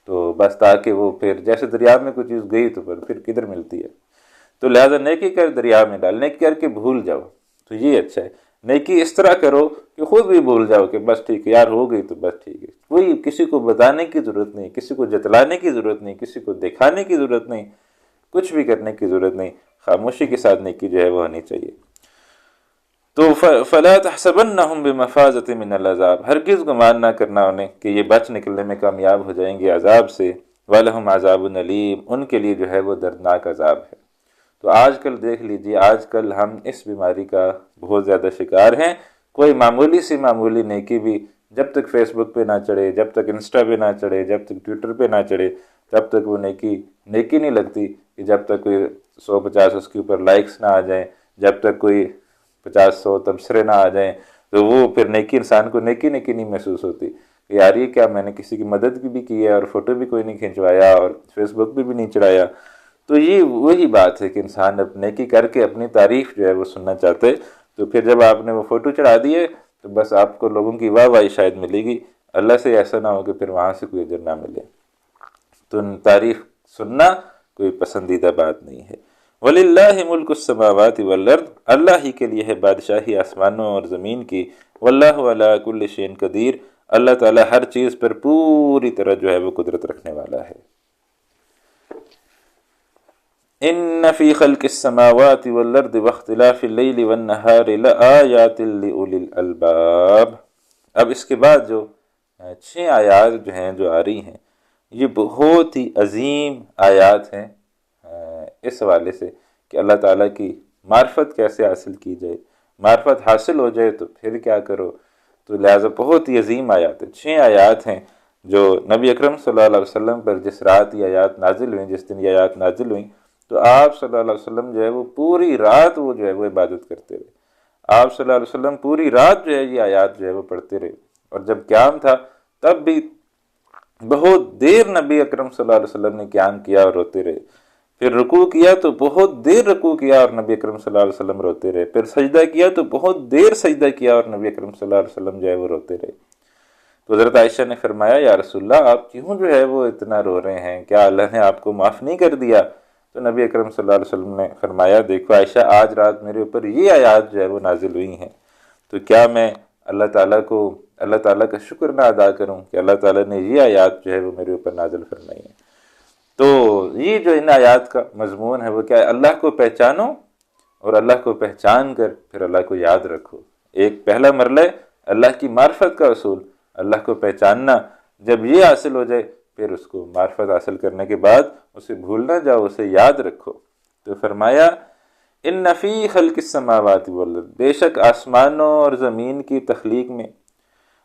تو بس تاکہ وہ پھر جیسے دریا میں کوئی چیز گئی تو پھر کدھر ملتی ہے، تو لہٰذا نیکی کر دریا میں ڈال، نیکی کر کے بھول جاؤ، تو یہ اچھا ہے۔ نیکی اس طرح کرو کہ خود بھی بھول جاؤ کہ بس ٹھیک ہے یار، ہو گئی تو بس ٹھیک ہے، کوئی کسی کو بتانے کی ضرورت نہیں، کسی کو جتلانے کی ضرورت نہیں، کسی کو دکھانے کی ضرورت نہیں، کچھ بھی کرنے کی ضرورت نہیں، خاموشی کے ساتھ نیکی جو ہے وہ ہونی چاہیے۔ تو فلا تحسبنہم بمفازۃ من العذاب، ہرگز گمان نہ کرنا انہیں کہ یہ بچ نکلنے میں کامیاب ہو جائیں گے عذاب سے، وَلَهُمْ عَذَابٌ أَلِيمٌ، ان کے لیے جو ہے وہ دردناک عذاب ہے۔ تو آج کل دیکھ لیجیے، آج کل ہم اس بیماری کا بہت زیادہ شکار ہیں، کوئی معمولی سی معمولی نیکی بھی جب تک فیس بک پہ نہ چڑھے، جب تک انسٹا پہ نہ چڑھے، جب تک ٹویٹر پہ نہ چڑھے، تب تک وہ نیکی نہیں لگتی، کہ جب تک کوئی 150 اس کے اوپر لائکس نہ آ جائیں، جب تک کوئی 50-100 تبصرے نہ آ جائیں، تو وہ پھر نیکی انسان کو نیکی نہیں محسوس ہوتی کہ یار یہ کیا، میں نے کسی کی مدد بھی کی ہے اور فوٹو بھی کوئی نہیں کھنچوایا اور فیس بک پہ بھی نہیں چڑھایا۔ تو یہ وہی بات ہے کہ انسان اب نیکی کر کے اپنی تعریف جو ہے وہ سننا چاہتے، تو پھر جب آپ نے وہ فوٹو چڑھا دیے تو بس آپ کو لوگوں کی واہ واہی شاید ملے گی، اللہ سے ایسا نہ ہو کہ پھر وہاں سے کوئی اجر نہ ملے۔ تو تعریف سننا کوئی پسندیدہ بات نہیں ہے۔ وَلِلَّهِ مُلْكُ السَّمَاوَاتِ وَالْأَرْضِ، اللہ ہی کے لیے ہے بادشاہی آسمانوں اور زمین کی، وَاللَّهُ عَلَىٰ كُلِّ شَيْءٍ قدیر، اللہ تعالیٰ ہر چیز پر پوری طرح جو ہے وہ قدرت رکھنے والا ہے۔ ان فی خلق السماوات والارض واختلاف اللیل والنہار لآیات لأولی الالباب۔ اب اس کے بعد جو 6 آیات جو ہیں جو آ رہی ہیں، یہ بہت ہی عظیم آیات ہیں اس حوالے سے کہ اللہ تعالیٰ کی معرفت کیسے حاصل کی جائے، معرفت حاصل ہو جائے تو پھر کیا کرو، تو لہٰذا بہت ہی عظیم آیات ہیں۔ 6 آیات ہیں جو نبی اکرم صلی اللہ علیہ وسلم پر جس رات یہ آیات نازل ہوئیں، جس دن یہ آیات نازل ہوئیں، تو آپ صلی اللہ علیہ وسلم جو ہے وہ پوری رات وہ جو ہے وہ عبادت کرتے رہے۔ آپ صلی اللہ علیہ وسلم پوری رات جو ہے یہ آیات جو ہے وہ پڑھتے رہے، اور جب قیام تھا تب بھی بہت دیر نبی اکرم صلی اللہ علیہ وسلم نے قیام کیا اور روتے رہے، پھر رکوع کیا تو بہت دیر رکوع کیا اور نبی اکرم صلی اللہ علیہ وسلم روتے رہے، پھر سجدہ کیا تو بہت دیر سجدہ کیا اور نبی اکرم صلی اللہ علیہ وسلم جو ہے وہ روتے رہے۔ تو حضرت عائشہ نے فرمایا یا رسول اللہ آپ کیوں جو ہے وہ اتنا رو رہے ہیں، کیا اللہ نے آپ کو معاف نہیں کر دیا؟ تو نبی اکرم صلی اللہ علیہ وسلم نے فرمایا دیکھو عائشہ، آج رات میرے اوپر یہ آیات جو ہے وہ نازل ہوئی ہیں، تو کیا میں اللہ تعالیٰ کا شکر نہ ادا کروں کہ اللہ تعالیٰ نے یہ آیات جو ہے وہ میرے اوپر نازل فرمائی ہیں؟ تو یہ جو ان آیات کا مضمون ہے وہ کیا ہے؟ اللہ کو پہچانو اور اللہ کو پہچان کر پھر اللہ کو یاد رکھو۔ ایک پہلا مرحلہ ہے اللہ کی معرفت کا اصول، اللہ کو پہچاننا، جب یہ حاصل ہو جائے پھر اس کو معرفت حاصل کرنے کے بعد اسے بھول نہ جاؤ، اسے یاد رکھو۔ تو فرمایا ان فی خلق السماوات والارض، بے شک آسمانوں اور زمین کی تخلیق میں،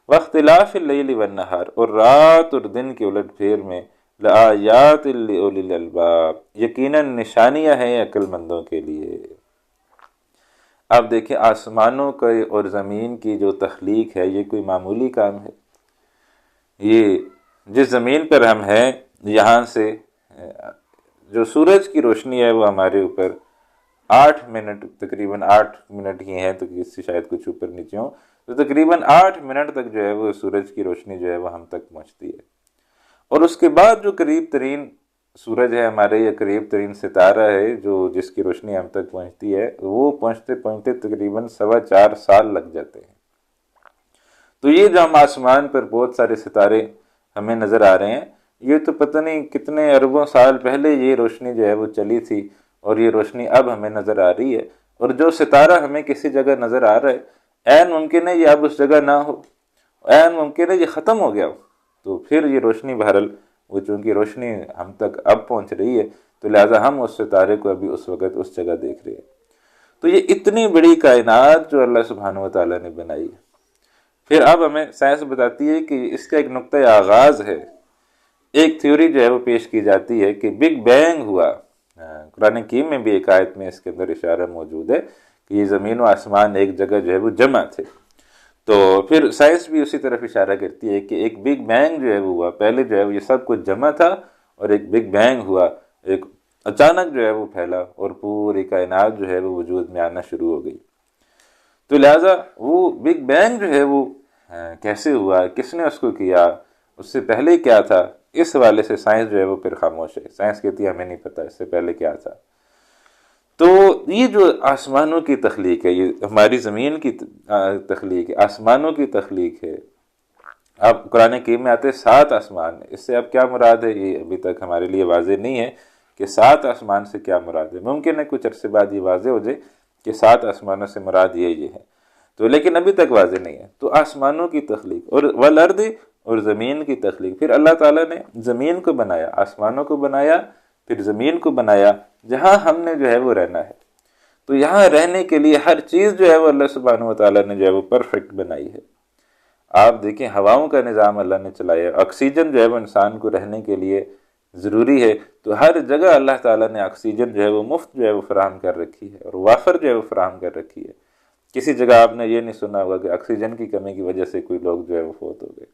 واختلاف اللیل والنہار، اور رات اور دن کے الٹ پھیر میں، لآیات لأولی الالباب، یقیناً نشانیاں ہیں عقل مندوں کے لیے۔ آپ دیکھیں آسمانوں کا اور زمین کی جو تخلیق ہے یہ کوئی معمولی کام ہے؟ یہ جس زمین پر ہم ہیں یہاں سے جو سورج کی روشنی ہے وہ ہمارے اوپر 8 منٹ، تقریباً 8 منٹ ہی ہیں، تو اس سے شاید کچھ اوپر نیچے ہوں، تو تقریباً 8 منٹ تک جو ہے وہ سورج کی روشنی جو ہے وہ ہم تک پہنچتی ہے، اور اس کے بعد جو قریب ترین سورج ہے ہمارے، یا قریب ترین ستارہ ہے جو جس کی روشنی ہم تک پہنچتی ہے، وہ پہنچتے پہنچتے تقریباً 4.25 سال لگ جاتے ہیں۔ تو یہ جو ہم آسمان پر بہت سارے ستارے ہمیں نظر آ رہے ہیں، یہ تو پتہ نہیں کتنے اربوں سال پہلے یہ روشنی جو ہے وہ چلی تھی، اور یہ روشنی اب ہمیں نظر آ رہی ہے، اور جو ستارہ ہمیں کسی جگہ نظر آ رہا ہے عین ممکن ہے یہ اب اس جگہ نہ ہو، عین ممکن ہے یہ ختم ہو گیا ہو، تو پھر یہ روشنی بہرحال وہ چونکہ روشنی ہم تک اب پہنچ رہی ہے تو لہٰذا ہم اس ستارے کو ابھی اس وقت اس جگہ دیکھ رہے ہیں۔ تو یہ اتنی بڑی کائنات جو اللہ سبحانہ و تعالیٰ نے بنائی ہے، پھر اب ہمیں سائنس بتاتی ہے کہ اس کا ایک نقطۂ آغاز ہے، ایک تھیوری جو ہے وہ پیش کی جاتی ہے کہ بگ بینگ ہوا۔ قرآن حکیم میں بھی ایک آیت میں اس کے اندر اشارہ موجود ہے کہ یہ زمین و آسمان ایک جگہ جو ہے وہ جمع تھے، تو پھر سائنس بھی اسی طرف اشارہ کرتی ہے کہ ایک بگ بینگ جو ہے وہ ہوا، پہلے جو ہے وہ یہ سب کچھ جمع تھا اور ایک بگ بینگ ہوا، ایک اچانک جو ہے وہ پھیلا اور پوری کائنات جو ہے وہ وجود میں آنا شروع ہو گئی۔ تو لہٰذا وہ بگ بینگ جو ہے وہ کیسے ہوا، کس نے اس کو کیا، اس سے پہلے کیا تھا، اس حوالے سے سائنس جو ہے وہ پھر خاموش ہے. سائنس کہتی ہے ہمیں نہیں پتہ اس سے پہلے کیا تھا. تو یہ جو آسمانوں کی تخلیق ہے، یہ ہماری زمین کی تخلیق ہے، آسمانوں کی تخلیق ہے. اب قرآن کریم میں آتے 7 آسمان، اس سے اب کیا مراد ہے یہ ابھی تک ہمارے لیے واضح نہیں ہے کہ 7 آسمان سے کیا مراد ہے. ممکن ہے کچھ عرصے بعد یہ واضح ہو جائے کہ 7 آسمانوں سے مراد یہ ہے، تو لیکن ابھی تک واضح نہیں ہے. تو آسمانوں کی تخلیق اور والارض، اور زمین کی تخلیق. پھر اللہ تعالیٰ نے زمین کو بنایا، آسمانوں کو بنایا، پھر زمین کو بنایا جہاں ہم نے جو ہے وہ رہنا ہے. تو یہاں رہنے کے لیے ہر چیز جو ہے وہ اللہ سبحانہ و تعالیٰ نے جو ہے وہ پرفیکٹ بنائی ہے. آپ دیکھیں ہواؤں کا نظام اللہ نے چلایا، آکسیجن جو ہے وہ انسان کو رہنے کے لیے ضروری ہے. تو ہر جگہ اللہ تعالیٰ نے آکسیجن جو ہے وہ مفت جو ہے وہ فراہم کر رکھی ہے، اور وافر جو ہے وہ فراہم کر رکھی ہے. کسی جگہ آپ نے یہ نہیں سنا ہوگا کہ آکسیجن کی کمی کی وجہ سے کوئی لوگ جو ہے وہ فوت ہو گئے.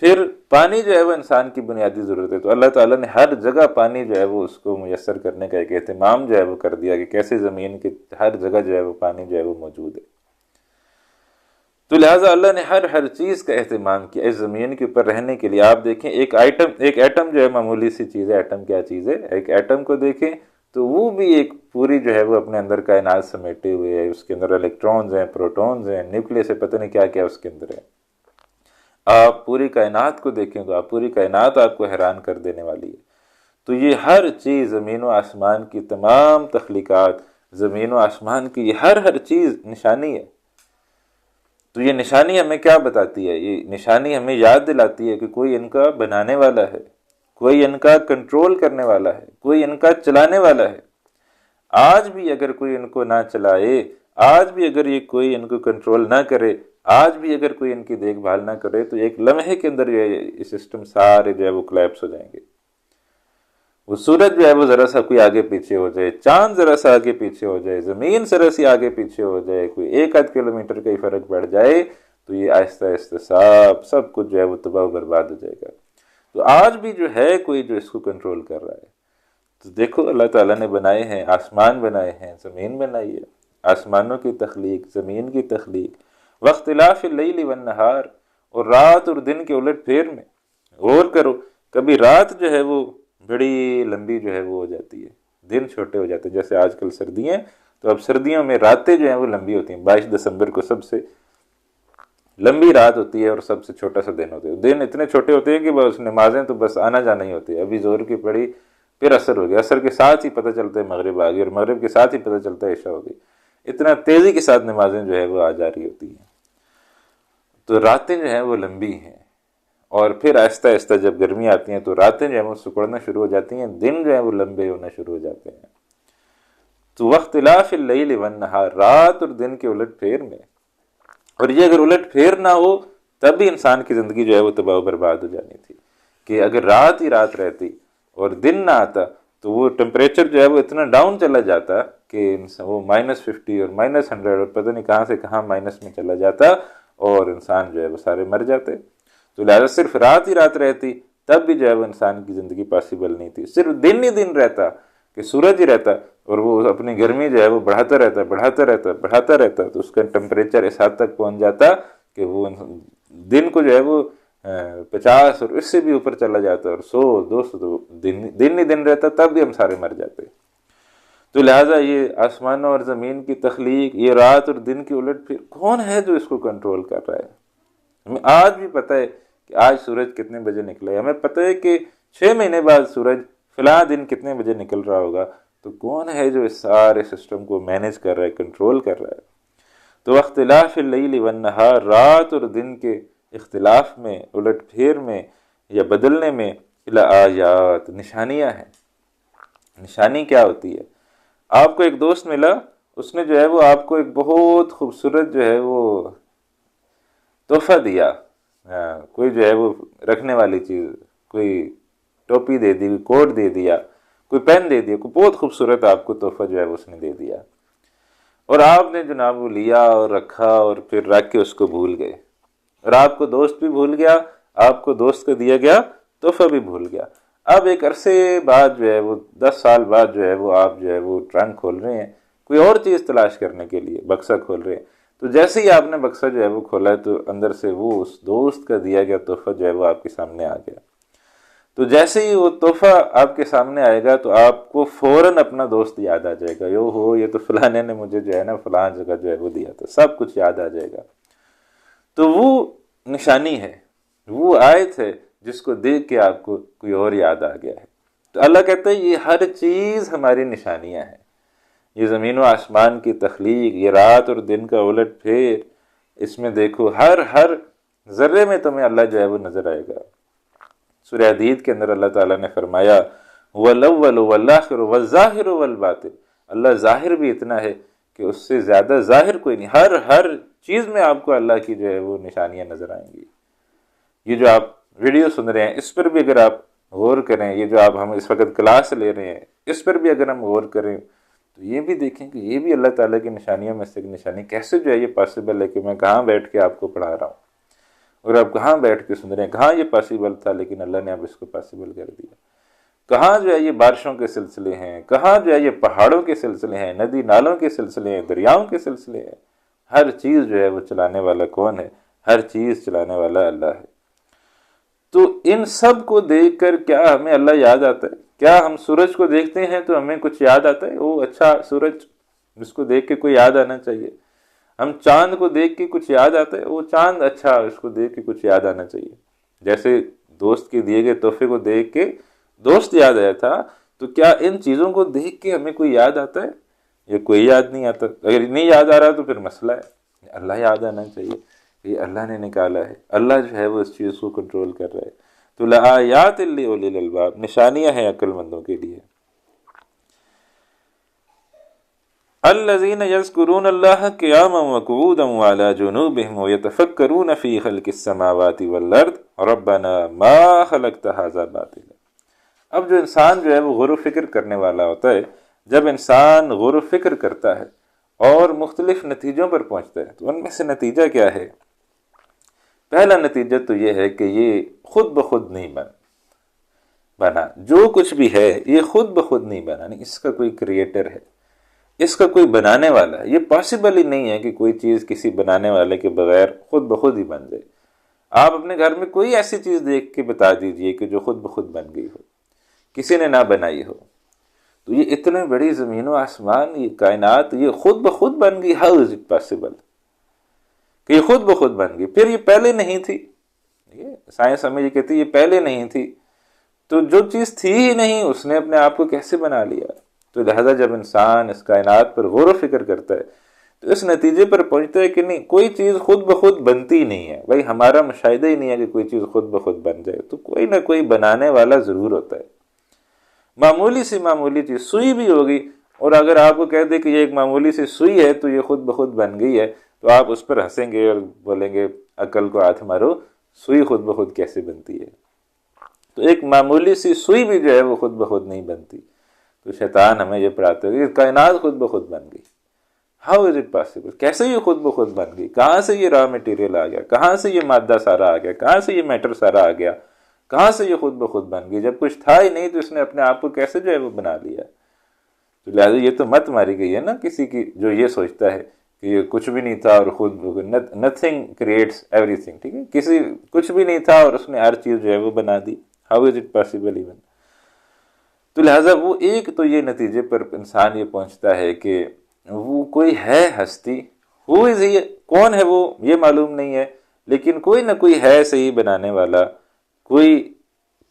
پھر پانی جو ہے وہ انسان کی بنیادی ضرورت ہے، تو اللہ تعالیٰ نے ہر جگہ پانی جو ہے وہ اس کو میسر کرنے کا ایک اہتمام جو ہے وہ کر دیا کہ کیسے زمین کی ہر جگہ جو ہے وہ پانی جو ہے وہ موجود ہے. تو لہٰذا اللہ نے ہر چیز کا اہتمام کیا اس زمین کے اوپر رہنے کے لیے. آپ دیکھیں ایک ایٹم جو ہے معمولی سی چیز ہے. ایٹم کیا چیز ہے؟ ایک ایٹم کو دیکھیں تو وہ بھی ایک پوری جو ہے وہ اپنے اندر کائنات سمیٹے ہوئے ہے. اس کے اندر الیکٹرونز ہیں، پروٹونز ہیں، نیوکلیس ہے، پتہ نہیں کیا کیا اس کے اندر ہے. آپ پوری کائنات کو دیکھیں تو پوری کائنات آپ کو حیران کر دینے والی ہے. تو یہ ہر چیز، زمین و آسمان کی تمام تخلیقات، زمین و آسمان کی یہ ہر چیز نشانی ہے. تو یہ نشانی ہمیں کیا بتاتی ہے؟ یہ نشانی ہمیں یاد دلاتی ہے کہ کوئی ان کا بنانے والا ہے، کوئی ان کا کنٹرول کرنے والا ہے، کوئی ان کا چلانے والا ہے. آج بھی اگر کوئی ان کو نہ چلائے، آج بھی اگر یہ کوئی ان کو کنٹرول نہ کرے، آج بھی اگر کوئی ان کی دیکھ بھال نہ کرے، تو ایک لمحے کے اندر یہ سسٹم سارے جو ہے وہ کولیپس ہو جائیں گے. وہ سورج جو ہے وہ ذرا سا کوئی آگے پیچھے ہو جائے، چاند ذرا سا آگے پیچھے ہو جائے، زمین ذرا سی آگے پیچھے ہو جائے، کوئی 1-8 کلومیٹر کا ہی فرق پڑ جائے، تو یہ آہستہ آہستہ سب کچھ جو ہے وہ تباہ و برباد ہو جائے گا. تو آج بھی جو ہے کوئی جو اس کو کنٹرول کر رہا ہے. تو دیکھو اللہ تعالیٰ نے بنائے ہیں، آسمان بنائے ہیں، زمین بنائی ہے. آسمانوں کی تخلیق، زمین کی تخلیق، واختلاف اللیل والنہار، اور رات اور دن کے الٹ پھیر میں. غور کرو، کبھی رات جو ہے وہ بڑی لمبی جو ہے وہ ہو جاتی ہے، دن چھوٹے ہو جاتے ہیں. جیسے آج کل سردیاں، تو اب سردیوں میں راتیں جو ہیں وہ لمبی ہوتی ہیں. 22 دسمبر کو سب سے لمبی رات ہوتی ہے اور سب سے چھوٹا سا دن ہوتا ہے. دن اتنے چھوٹے ہوتے ہیں کہ بس نمازیں تو بس آنا جانا ہی ہوتی ہے. ابھی زور کی پڑی، پھر عصر ہو گیا، عصر کے ساتھ ہی پتہ چلتا ہے مغرب آ گئی، اور مغرب کے ساتھ ہی پتہ چلتا ہے عشاء ہو گئی. اتنا تیزی کے ساتھ نمازیں جو ہے وہ آ جا رہی ہوتی ہیں. تو راتیں جو ہیں وہ لمبی ہیں، اور پھر آہستہ آہستہ جب گرمی آتی ہیں تو راتیں جو ہیں وہ سکڑنا شروع ہو جاتی ہیں، دن جو ہے وہ لمبے ہونا شروع ہو جاتے ہیں. تو واختلاف اللیل والنہار، رات اور دن کے الٹ پھیر میں. اور یہ اگر الٹ پھیر نہ ہو تب بھی انسان کی زندگی جو ہے وہ تباہ و برباد ہو جانی تھی. کہ اگر رات ہی رات رہتی اور دن نہ آتا تو وہ ٹمپریچر جو ہے وہ اتنا ڈاؤن چلا جاتا کہ وہ -50 اور -100 اور پتہ نہیں کہاں سے کہاں مائنس میں چلا جاتا، اور انسان جو ہے وہ سارے مر جاتے. تو لہٰذا صرف رات ہی رات رہتی تب بھی جو ہے وہ انسان کی زندگی پاسبل نہیں تھی. صرف دن ہی دن رہتا کہ سورج ہی رہتا، اور وہ اپنی گرمی جو ہے وہ بڑھاتا رہتا، تو اس کا ٹمپریچر اس حد تک پہنچ جاتا کہ وہ دن کو جو ہے وہ 50 اور اس سے بھی اوپر چلا جاتا، اور 100-200 تو دن ہی دن رہتا، تب بھی ہم سارے مر جاتے. تو لہٰذا یہ آسمانوں اور زمین کی تخلیق، یہ رات اور دن کی الٹ پھر، کون ہے جو اس کو کنٹرول کر رہا ہے؟ ہمیں آج بھی پتہ ہے کہ آج سورج کتنے بجے نکلا ہے، ہمیں پتہ ہے کہ 6 مہینے بعد سورج فلاں دن کتنے بجے نکل رہا ہوگا. تو کون ہے جو اس سارے سسٹم کو مینیج کر رہا ہے، کنٹرول کر رہا ہے؟ تو اختلاف اللیل والنہار، رات اور دن کے اختلاف میں، الٹ پھیر میں یا بدلنے میں، لآیات، نشانیاں ہیں. نشانی کیا ہوتی ہے؟ آپ کو ایک دوست ملا، اس نے جو ہے وہ آپ کو ایک بہت خوبصورت جو ہے وہ تحفہ دیا، کوئی جو ہے وہ رکھنے والی چیز، کوئی ٹوپی دے دی، کوئی کوٹ دے دیا، کوئی پین دے دیا، کوئی بہت خوبصورت آپ کو تحفہ جو ہے وہ اس نے دے دیا، اور آپ نے جناب وہ لیا اور رکھا، اور پھر رکھ کے اس کو بھول گئے، اور آپ کو دوست بھی بھول گیا، آپ کو دوست کا دیا گیا تحفہ بھی بھول گیا. اب ایک عرصے بعد جو ہے وہ 10 سال بعد جو ہے وہ آپ جو ہے وہ ٹرنک کھول رہے ہیں کوئی اور چیز تلاش کرنے کے لیے، بکسا کھول رہے ہیں. تو جیسے ہی آپ نے بکسا جو ہے وہ کھولا ہے تو اندر سے وہ اس دوست کا دیا گیا تحفہ جو ہے وہ آپ کے سامنے آ گیا. تو جیسے ہی وہ تحفہ آپ کے سامنے آئے گا تو آپ کو فوراً اپنا دوست یاد آ جائے گا، یو ہو یہ تو فلانے نے مجھے جو ہے نا فلاں جگہ جو ہے وہ دیا تھا، سب کچھ یاد آ جائے گا۔ تو وہ نشانی ہے، وہ آیت ہے جس کو دیکھ کے آپ کو کوئی اور یاد آ گیا ہے۔ تو اللہ کہتا ہے یہ ہر چیز ہماری نشانیاں ہیں، یہ زمین و آسمان کی تخلیق، یہ رات اور دن کا الٹ پھیر، اس میں دیکھو ہر ذرے میں تمہیں اللہ جو ہے وہ نظر آئے گا۔ سورہ حدید کے اندر اللہ تعالیٰ نے فرمایا وَالْأَوَّلُ وَالْآخِرُ وَالظَّاهِرُ وَالْبَاطِنُ، اللہ ظاہر بھی اتنا ہے کہ اس سے زیادہ ظاہر کوئی نہیں، ہر چیز میں آپ کو اللہ کی جو ہے وہ نشانیاں نظر آئیں گی۔ یہ جو آپ ویڈیو سن رہے ہیں اس پر بھی اگر آپ غور کریں، یہ جو آپ ہم اس وقت کلاس لے رہے ہیں اس پر بھی اگر ہم غور کریں تو یہ بھی دیکھیں کہ یہ بھی اللہ تعالیٰ کی نشانیوں میں سے ایک نشانی، کیسے جو ہے یہ پاسبل ہے کہ میں کہاں بیٹھ کے آپ کو پڑھا رہا ہوں اور آپ کہاں بیٹھ کے سن رہے ہیں، کہاں یہ پاسبل تھا لیکن اللہ نے اب اس کو پاسبل کر دیا۔ کہاں جو ہے یہ بارشوں کے سلسلے ہیں، کہاں جو ہے یہ پہاڑوں کے سلسلے ہیں، ندی نالوں کے سلسلے ہیں، دریاؤں کے سلسلے ہیں، ہر چیز جو ہے وہ چلانے والا کون ہے؟ ہر چیز چلانے والا اللہ ہے۔ تو ان سب کو دیکھ کر کیا ہمیں اللہ یاد آتا ہے؟ کیا ہم سورج کو دیکھتے ہیں تو ہمیں کچھ یاد آتا ہے؟ وہ اچھا سورج جس کو دیکھ کے کوئی یاد آنا چاہیے۔ ہم چاند کو دیکھ کے کچھ یاد آتا ہے؟ وہ چاند اچھا اس کو دیکھ کے کچھ یاد آنا چاہیے۔ جیسے دوست کے دیے گئے تحفے کو دیکھ کے دوست یاد آیا تھا، تو کیا ان چیزوں کو دیکھ کے ہمیں کوئی یاد آتا ہے؟ یا کوئی یاد نہیں آتا؟ اگر نہیں یاد آ رہا تو پھر مسئلہ ہے، اللہ یاد آنا چاہیے، یہ اللہ نے نکالا ہے، اللہ جو ہے وہ اس چیز کو کنٹرول کر رہا ہے۔ تو لآیات لأولی الالباب، نشانیاں ہیں عقل مندوں کے لیے۔ الذین یذکرون اللہ قیاما وقعودا وعلی جنوبہم ویتفکرون فی خلق السماوات والارض ربنا ما خلقت ھذا باطلا۔ اب جو انسان جو ہے وہ غور و فکر کرنے والا ہوتا ہے، جب انسان غور و فکر کرتا ہے اور مختلف نتیجوں پر پہنچتا ہے تو ان میں سے نتیجہ کیا ہے؟ پہلا نتیجہ تو یہ ہے کہ یہ خود بخود نہیں بنا، جو کچھ بھی ہے یہ خود بخود نہیں بنا، نہیں، اس کا کوئی کریٹر ہے، اس کا کوئی بنانے والا ہے۔ یہ پاسبل ہی نہیں ہے کہ کوئی چیز کسی بنانے والے کے بغیر خود بخود ہی بن جائے۔ آپ اپنے گھر میں کوئی ایسی چیز دیکھ کے بتا دیجئے کہ جو خود بخود بن گئی ہو، کسی نے نہ بنائی ہو۔ تو یہ اتنے بڑی زمین و آسمان، یہ کائنات، یہ خود بخود بن گئی، ہاؤ از اٹ پاسبل کہ یہ خود بخود بن گئی؟ پھر یہ پہلے نہیں تھی، سائنس ہمیں یہ کہتی ہے یہ پہلے نہیں تھی، تو جو چیز تھی ہی نہیں اس نے اپنے آپ کو کیسے بنا لیا؟ تو لہذا جب انسان اس کائنات پر غور و فکر کرتا ہے تو اس نتیجے پر پہنچتا ہے کہ نہیں، کوئی چیز خود بخود بنتی نہیں ہے۔ بھائی ہمارا مشاہدہ ہی نہیں ہے کہ کوئی چیز خود بخود بن جائے، تو کوئی نہ کوئی بنانے والا ضرور ہوتا ہے۔ معمولی سی معمولی چیز، سوئی بھی ہوگی، اور اگر آپ کو کہہ دے کہ یہ ایک معمولی سی سوئی ہے تو یہ خود بخود بن گئی ہے، تو آپ اس پر ہنسیں گے اور بولیں گے عقل کو ہاتھ مارو، سوئی خود بخود کیسے بنتی ہے؟ تو ایک معمولی سی سوئی بھی جو ہے وہ خود بخود نہیں بنتی۔ تو شیطان ہمیں یہ پڑھاتے ہیں کہ کائنات خود بخود بن گئی، ہاؤ از اٹ پاسبل؟ کیسے یہ خود بخود بن گئی؟ کہاں سے یہ را میٹیریل آ گیا؟ کہاں سے یہ مادہ سارا آ گیا؟ کہاں سے یہ میٹر سارا آ گیا؟ کہاں سے یہ خود بخود بن گئی؟ جب کچھ تھا ہی نہیں تو اس نے اپنے آپ کو کیسے جو ہے وہ بنا لیا؟ تو لہٰذا یہ تو مت ماری گئی ہے نا کسی کی جو یہ سوچتا ہے کہ یہ کچھ بھی نہیں تھا اور خود نتھنگ کریٹس ایوری تھنگ، ٹھیک ہے، کسی کچھ بھی نہیں تھا اور اس نے ہر چیز جو ہے وہ بنا دی، how is it possible even? تو لہٰذا وہ ایک تو یہ نتیجے پر انسان یہ پہنچتا ہے کہ وہ کوئی ہے ہستی، ہو از ہی، کون ہے وہ یہ معلوم نہیں ہے، لیکن کوئی نہ کوئی ہے صحیح بنانے والا، کوئی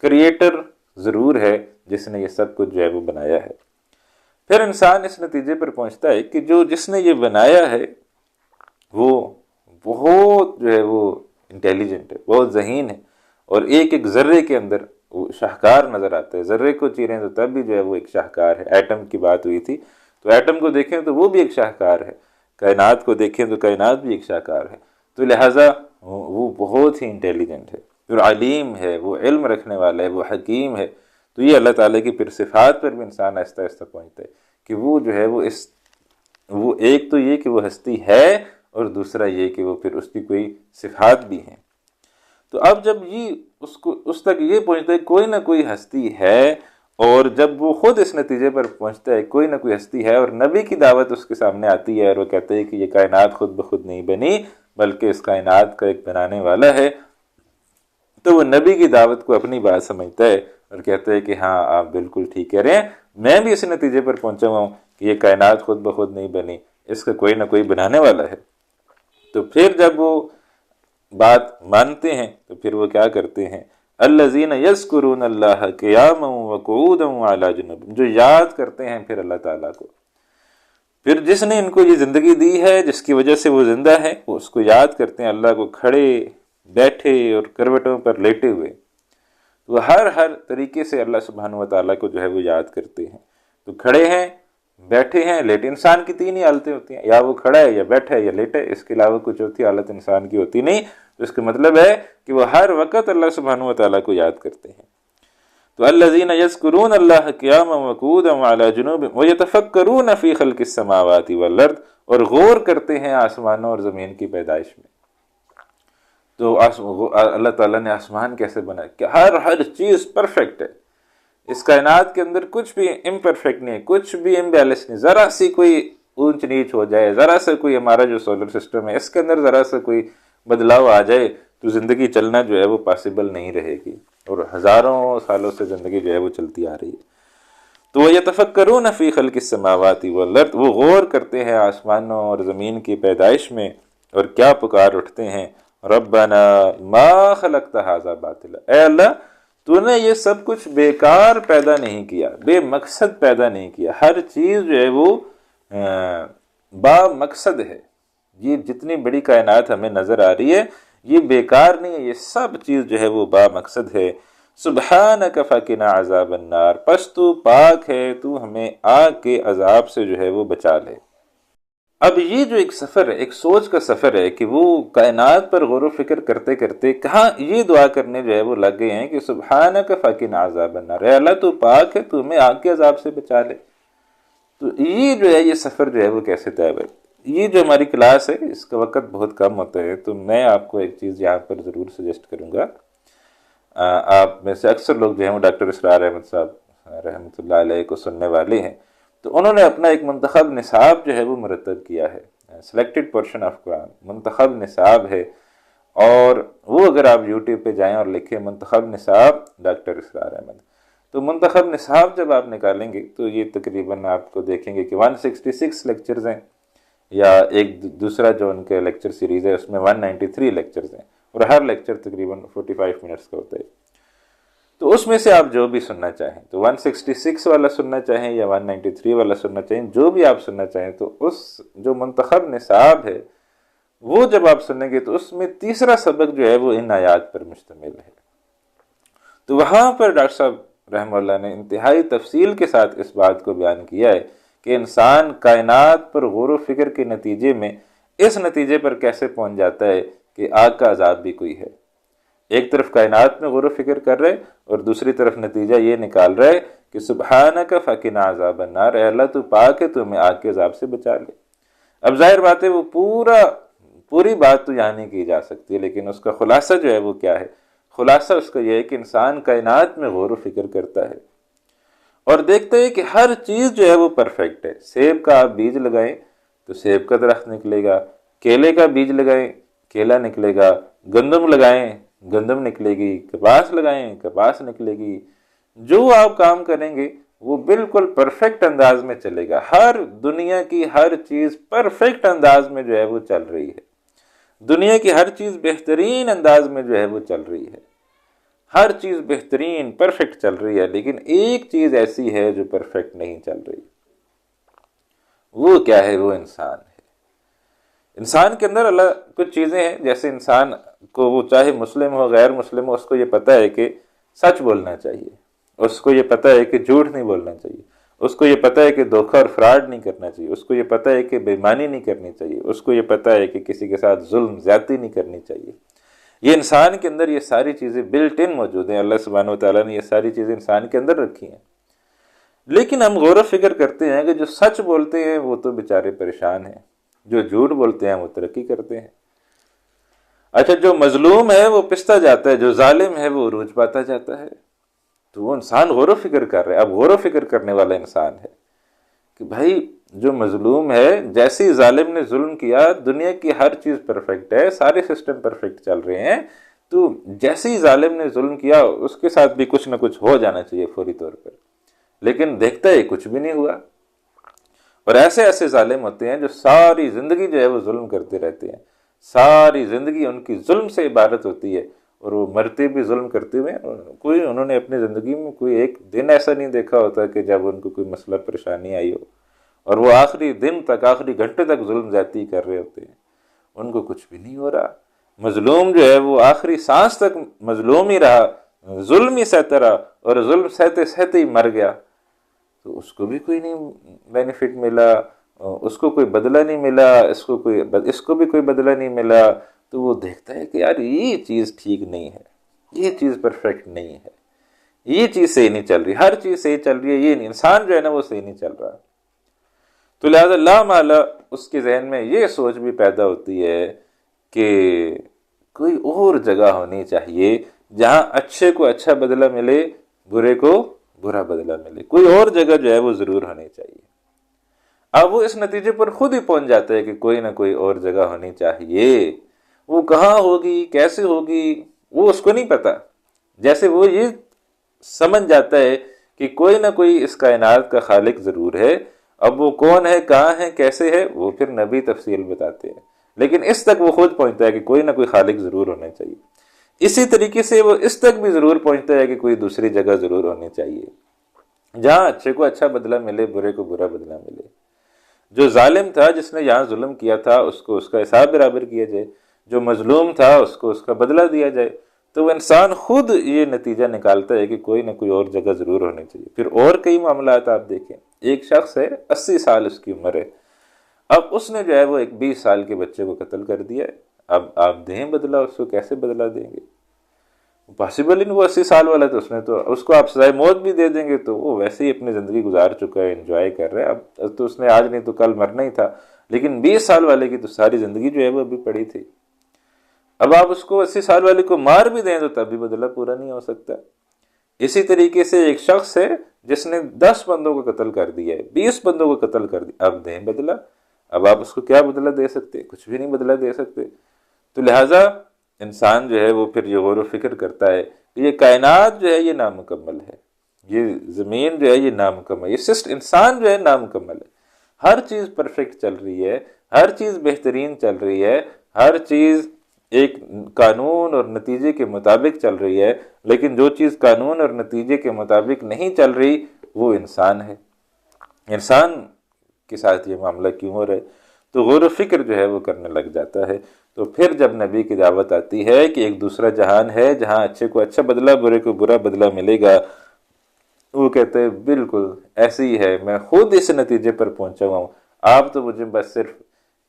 کریٹر ضرور ہے جس نے یہ سب کچھ جو ہے وہ بنایا ہے۔ پھر انسان اس نتیجے پر پہنچتا ہے کہ جس نے یہ بنایا ہے وہ بہت جو ہے وہ انٹیلیجنٹ ہے، بہت ذہین ہے، اور ایک ایک ذرے کے اندر وہ شاہکار نظر آتا ہے۔ ذرے کو چیریں تو تب بھی جو ہے وہ ایک شاہکار ہے۔ ایٹم کی بات ہوئی تھی تو ایٹم کو دیکھیں تو وہ بھی ایک شاہکار ہے، کائنات کو دیکھیں تو کائنات بھی ایک شاہکار ہے۔ تو لہٰذا وہ بہت ہی انٹیلیجنٹ ہے، پھر علیم ہے، وہ علم رکھنے والا ہے، وہ حکیم ہے۔ تو یہ اللہ تعالیٰ کی پھر صفات پر بھی انسان آہستہ آہستہ پہنچتا ہے کہ وہ جو ہے وہ ایک تو یہ کہ وہ ہستی ہے، اور دوسرا یہ کہ وہ پھر اس کی کوئی صفات بھی ہیں۔ تو اب جب یہ اس تک یہ پہنچتا ہے کوئی نہ کوئی ہستی ہے، اور جب وہ خود اس نتیجے پر پہنچتا ہے کوئی نہ کوئی ہستی ہے، اور نبی کی دعوت اس کے سامنے آتی ہے اور وہ کہتے ہیں کہ یہ کائنات خود بخود نہیں بنی بلکہ اس کائنات کا ایک بنانے والا ہے، تو وہ نبی کی دعوت کو اپنی بات سمجھتا ہے اور کہتا ہے کہ ہاں آپ بالکل ٹھیک کہہ رہے ہیں، میں بھی اسی نتیجے پر پہنچا ہوا ہوں کہ یہ کائنات خود بخود نہیں بنی، اس کا کوئی نہ کوئی بنانے والا ہے۔ تو پھر جب وہ بات مانتے ہیں تو پھر وہ کیا کرتے ہیں، الذین یذکرون اللہ قیاما وقعودا وعلی جنوبہم، جو یاد کرتے ہیں پھر اللہ تعالیٰ کو، پھر جس نے ان کو یہ زندگی دی ہے، جس کی وجہ سے وہ زندہ ہے، وہ اس کو یاد کرتے ہیں، اللہ کو کھڑے، بیٹھے اور کروٹوں پر لیٹے ہوئے، وہ ہر طریقے سے اللہ سبحانہ و تعالیٰ کو جو ہے وہ یاد کرتے ہیں۔ تو کھڑے ہیں، بیٹھے ہیں، لیٹے، انسان کی تین ہی حالتیں ہوتی ہیں، یا وہ کھڑا ہے یا بیٹھا ہے یا لیٹا ہے، اس کے علاوہ کچھ چوتھی حالت انسان کی ہوتی نہیں۔ تو اس کا مطلب ہے کہ وہ ہر وقت اللہ سبحانہ و تعالیٰ کو یاد کرتے ہیں۔ تو الذین یذکرون اللہ قیاما وقعودا وعلی جنوبہم ویتفکرون فی خلق السماوات والارض، اور غور کرتے ہیں آسمانوں اور زمین کی پیدائش میں۔ تو اللہ تعالیٰ نے آسمان کیسے بنایا کہ ہر چیز پرفیکٹ ہے، اس کائنات کے اندر کچھ بھی امپرفیکٹ نہیں ہے، کچھ بھی امبیلنس نہیں، ذرا سی کوئی اونچ نیچ ہو جائے، ذرا سا کوئی ہمارا جو سولر سسٹم ہے اس کے اندر ذرا سا کوئی بدلاؤ آ جائے تو زندگی چلنا جو ہے وہ پاسبل نہیں رہے گی، اور ہزاروں سالوں سے زندگی جو ہے وہ چلتی آ رہی ہے۔ تو وہ یتفکرون فی خلق السماوات والارض، وہ غور کرتے ہیں آسمانوں اور زمین کی پیدائش میں، اور کیا پکار اٹھتے ہیں، ربنا ما خلقت ھذا باطلا، اے اللہ تو نے یہ سب کچھ بیکار پیدا نہیں کیا، بے مقصد پیدا نہیں کیا، ہر چیز جو ہے وہ با مقصد ہے۔ یہ جتنی بڑی کائنات ہمیں نظر آ رہی ہے یہ بیکار نہیں ہے، یہ سب چیز جو ہے وہ با مقصد ہے۔ سبحانک فقنا عذاب النار، پس تو پاک ہے، تو ہمیں آگ کے عذاب سے جو ہے وہ بچا لے۔ اب یہ جو ایک سفر ہے، ایک سوچ کا سفر ہے کہ وہ کائنات پر غور و فکر کرتے کرتے کہاں یہ دعا کرنے جو ہے وہ لگ گئے ہیں کہ سبحانک فقنا عذاب النار، اے اللہ تو پاک ہے، تو ہمیں آگ کے عذاب سے بچا لے۔ تو یہ جو ہے یہ سفر جو ہے وہ کیسے طے ہے؟ یہ جو ہماری کلاس ہے اس کا وقت بہت کم ہوتا ہے، تو میں آپ کو ایک چیز یہاں پر ضرور سجیسٹ کروں گا۔ آپ میں سے اکثر لوگ جو ہیں وہ ڈاکٹر اسرار احمد صاحب رحمۃ اللہ علیہ کو سننے والے ہیں، تو انہوں نے اپنا ایک منتخب نصاب جو ہے وہ مرتب کیا ہے، سلیکٹڈ پورشن آف قرآن، منتخب نصاب ہے، اور وہ اگر آپ یوٹیوب پہ جائیں اور لکھیں منتخب نصاب ڈاکٹر اسرار احمد، تو منتخب نصاب جب آپ نکالیں گے تو یہ تقریباً آپ کو دیکھیں گے کہ 166 لیکچرز ہیں، یا ایک دوسرا جو ان کے لیکچر سیریز ہے اس میں 193 لیکچرز ہیں، اور ہر لیکچر تقریباً 45 منٹس کا ہوتا ہے۔ تو اس میں سے آپ جو بھی سننا چاہیں، تو 166 والا سننا چاہیں یا 193 والا سننا چاہیں، جو بھی آپ سننا چاہیں، تو اس جو منتخب نصاب ہے وہ جب آپ سنیں گے تو اس میں تیسرا سبق جو ہے وہ ان آیات پر مشتمل ہے۔ تو وہاں پر ڈاکٹر صاحب رحمہ اللہ نے انتہائی تفصیل کے ساتھ اس بات کو بیان کیا ہے کہ انسان کائنات پر غور و فکر کے نتیجے میں اس نتیجے پر کیسے پہنچ جاتا ہے کہ آگ کا عذاب بھی کوئی ہے۔ ایک طرف کائنات میں غور و فکر کر رہے اور دوسری طرف نتیجہ یہ نکال رہے کہ سبحانک فقنا عذاب النار، اے اللہ تو پاک ہے، تو ہمیں آگ کے عذاب سے بچا لے۔ اب ظاہر بات ہے وہ پوری بات تو یہاں نہیں کی جا سکتی، لیکن اس کا خلاصہ جو ہے وہ کیا ہے؟ خلاصہ اس کا یہ ہے کہ انسان کائنات میں غور و فکر کرتا ہے اور دیکھتا ہے کہ ہر چیز جو ہے وہ پرفیکٹ ہے۔ سیب کا آپ بیج لگائیں تو سیب کا درخت نکلے گا، کیلے کا بیج لگائیں کیلا نکلے گا، گندم لگائیں گندم نکلے گی، کپاس لگائیں کپاس نکلے گی۔ جو آپ کام کریں گے وہ بالکل پرفیکٹ انداز میں چلے گا، ہر دنیا کی ہر چیز پرفیکٹ انداز میں جو ہے وہ چل رہی ہے، دنیا کی ہر چیز بہترین انداز میں جو ہے وہ چل رہی ہے، ہر چیز بہترین پرفیکٹ چل رہی ہے، لیکن ایک چیز ایسی ہے جو پرفیکٹ نہیں چل رہی۔ وہ کیا ہے؟ وہ انسان ہے۔ انسان کے اندر اللہ کچھ چیزیں ہیں، جیسے انسان کو وہ چاہے مسلم ہو غیر مسلم ہو، اس کو یہ پتہ ہے کہ سچ بولنا چاہیے، اس کو یہ پتہ ہے کہ جھوٹ نہیں بولنا چاہیے، اس کو یہ پتہ ہے کہ دھوکہ اور فراڈ نہیں کرنا چاہیے، اس کو یہ پتہ ہے کہ بے ایمانی نہیں کرنی چاہیے، اس کو یہ پتہ ہے کہ کسی کے ساتھ ظلم زیادتی نہیں کرنی چاہیے۔ یہ انسان کے اندر یہ ساری چیزیں بلٹ ان موجود ہیں، اللہ سبحانہ و تعالیٰ نے یہ ساری چیزیں انسان کے اندر رکھی ہیں، لیکن ہم غور و فکر کرتے ہیں کہ جو سچ بولتے ہیں وہ تو بیچارے پریشان ہیں، جو جھوٹ بولتے ہیں وہ ترقی کرتے ہیں۔ اچھا، جو مظلوم ہے وہ پستا جاتا ہے، جو ظالم ہے وہ عروج پاتا جاتا ہے۔ تو وہ انسان غور و فکر کر رہے، اب غور و فکر کرنے والا انسان ہے کہ بھائی جو مظلوم ہے، جیسے ہی ظالم نے ظلم کیا، دنیا کی ہر چیز پرفیکٹ ہے، سارے سسٹم پرفیکٹ چل رہے ہیں، تو جیسے ہی ظالم نے ظلم کیا اس کے ساتھ بھی کچھ نہ کچھ ہو جانا چاہیے فوری طور پر، لیکن دیکھتا ہے کچھ بھی نہیں ہوا۔ اور ایسے ایسے ظالم ہوتے ہیں جو ساری زندگی جو ہے وہ ظلم کرتے رہتے ہیں، ساری زندگی ان کی ظلم سے عبارت ہوتی ہے، اور وہ مرتے بھی ظلم کرتے ہوئے۔ کوئی انہوں نے اپنی زندگی میں کوئی ایک دن ایسا نہیں دیکھا ہوتا کہ جب ان کو کوئی مسئلہ پریشانی آئی ہو، اور وہ آخری دن تک، آخری گھنٹے تک ظلم زیادتی کر رہے ہوتے ہیں، ان کو کچھ بھی نہیں ہو رہا۔ مظلوم جو ہے وہ آخری سانس تک مظلوم ہی رہا، ظلم ہی سہتا رہا، اور ظلم سہتے سہتے ہی مر گیا، تو اس کو بھی کوئی نہیں بینیفٹ ملا، اس کو کوئی بدلہ نہیں ملا، اس کو بھی کوئی بدلہ نہیں ملا۔ تو وہ دیکھتا ہے کہ یار یہ چیز ٹھیک نہیں ہے، یہ چیز پرفیکٹ نہیں ہے، یہ چیز صحیح نہیں چل رہی، ہر چیز صحیح چل رہی ہے، یہ نہیں، انسان جو ہے نا وہ صحیح نہیں چل رہا۔ تو لہذا لا مالا اس کے ذہن میں یہ سوچ بھی پیدا ہوتی ہے کہ کوئی اور جگہ ہونی چاہیے جہاں اچھے کو اچھا بدلہ ملے، برے کو برا بدلہ ملے، کوئی اور جگہ جو ہے وہ ضرور ہونی چاہیے۔ اب وہ اس نتیجے پر خود ہی پہنچ جاتا ہے کہ کوئی نہ کوئی اور جگہ ہونی چاہیے، وہ کہاں ہوگی، کیسے ہوگی، وہ اس کو نہیں پتا۔ جیسے وہ یہ سمجھ جاتا ہے کہ کوئی نہ کوئی اس کائنات کا خالق ضرور ہے، اب وہ کون ہے، کہاں ہے، کیسے ہے، وہ پھر نبی تفصیل بتاتے ہیں، لیکن اس تک وہ خود پہنچتا ہے کہ کوئی نہ کوئی خالق ضرور ہونا چاہیے۔ اسی طریقے سے وہ اس تک بھی ضرور پہنچتا ہے کہ کوئی دوسری جگہ ضرور ہونی چاہیے جہاں اچھے کو اچھا بدلہ ملے، برے کو برا بدلہ ملے۔ جو ظالم تھا، جس نے یہاں ظلم کیا تھا، اس کو اس کا حساب برابر کیا جائے، جو مظلوم تھا اس کو اس کا بدلہ دیا جائے۔ تو وہ انسان خود یہ نتیجہ نکالتا ہے کہ کوئی نہ کوئی اور جگہ ضرور ہونی چاہیے۔ پھر اور کئی معاملات آپ دیکھیں، ایک شخص ہے، 80 سال اس کی عمر ہے، اب اس نے جو ہے وہ ایک 20 سال کے بچے کو قتل کر دیا ہے۔ اب آپ دیں بدلہ، اس کو کیسے بدلہ دیں گے؟ پاسبل ہی نہیں، وہ 80 سال والا، تو اس کو آپ سزائے موت بھی دے دیں گے تو وہ ویسے ہی اپنی زندگی گزار چکا ہے، انجوائے کر رہا ہے، اب تو اس نے آج نہیں تو کل مرنا ہی تھا۔ لیکن 20 سال والے کی تو ساری زندگی جو ہے وہ ابھی پڑی تھی۔ اب آپ اس کو 80 سال والے کو مار بھی دیں تو تب بھی بدلہ پورا نہیں ہو سکتا۔ اسی طریقے سے ایک شخص ہے جس نے 10 بندوں کو قتل کر دیا ہے، 20 بندوں کو قتل کر دیا، اب دیں بدلہ۔ اب آپ اس کو کیا بدلہ دے سکتے؟ کچھ بھی نہیں بدلہ دے سکتے۔ تو لہٰذا انسان جو ہے وہ پھر یہ غور و فکر کرتا ہے کہ یہ کائنات جو ہے یہ نامکمل ہے، یہ زمین جو ہے یہ نامکمل ہے، یہ انسان جو ہے نامکمل ہے، ہر چیز پرفیکٹ چل رہی ہے، ہر چیز بہترین چل رہی ہے، ہر چیز ایک قانون اور نتیجے کے مطابق چل رہی ہے، لیکن جو چیز قانون اور نتیجے کے مطابق نہیں چل رہی وہ انسان ہے۔ انسان کے ساتھ یہ معاملہ کیوں ہو رہا ہے؟ تو غور و فکر جو ہے وہ کرنے لگ جاتا ہے۔ تو پھر جب نبی کی دعوت آتی ہے کہ ایک دوسرا جہان ہے جہاں اچھے کو اچھا بدلہ، برے کو برا بدلہ ملے گا، وہ کہتے ہیں بالکل ایسے ہی ہے، میں خود اس نتیجے پر پہنچا ہوا ہوں، آپ تو مجھے بس صرف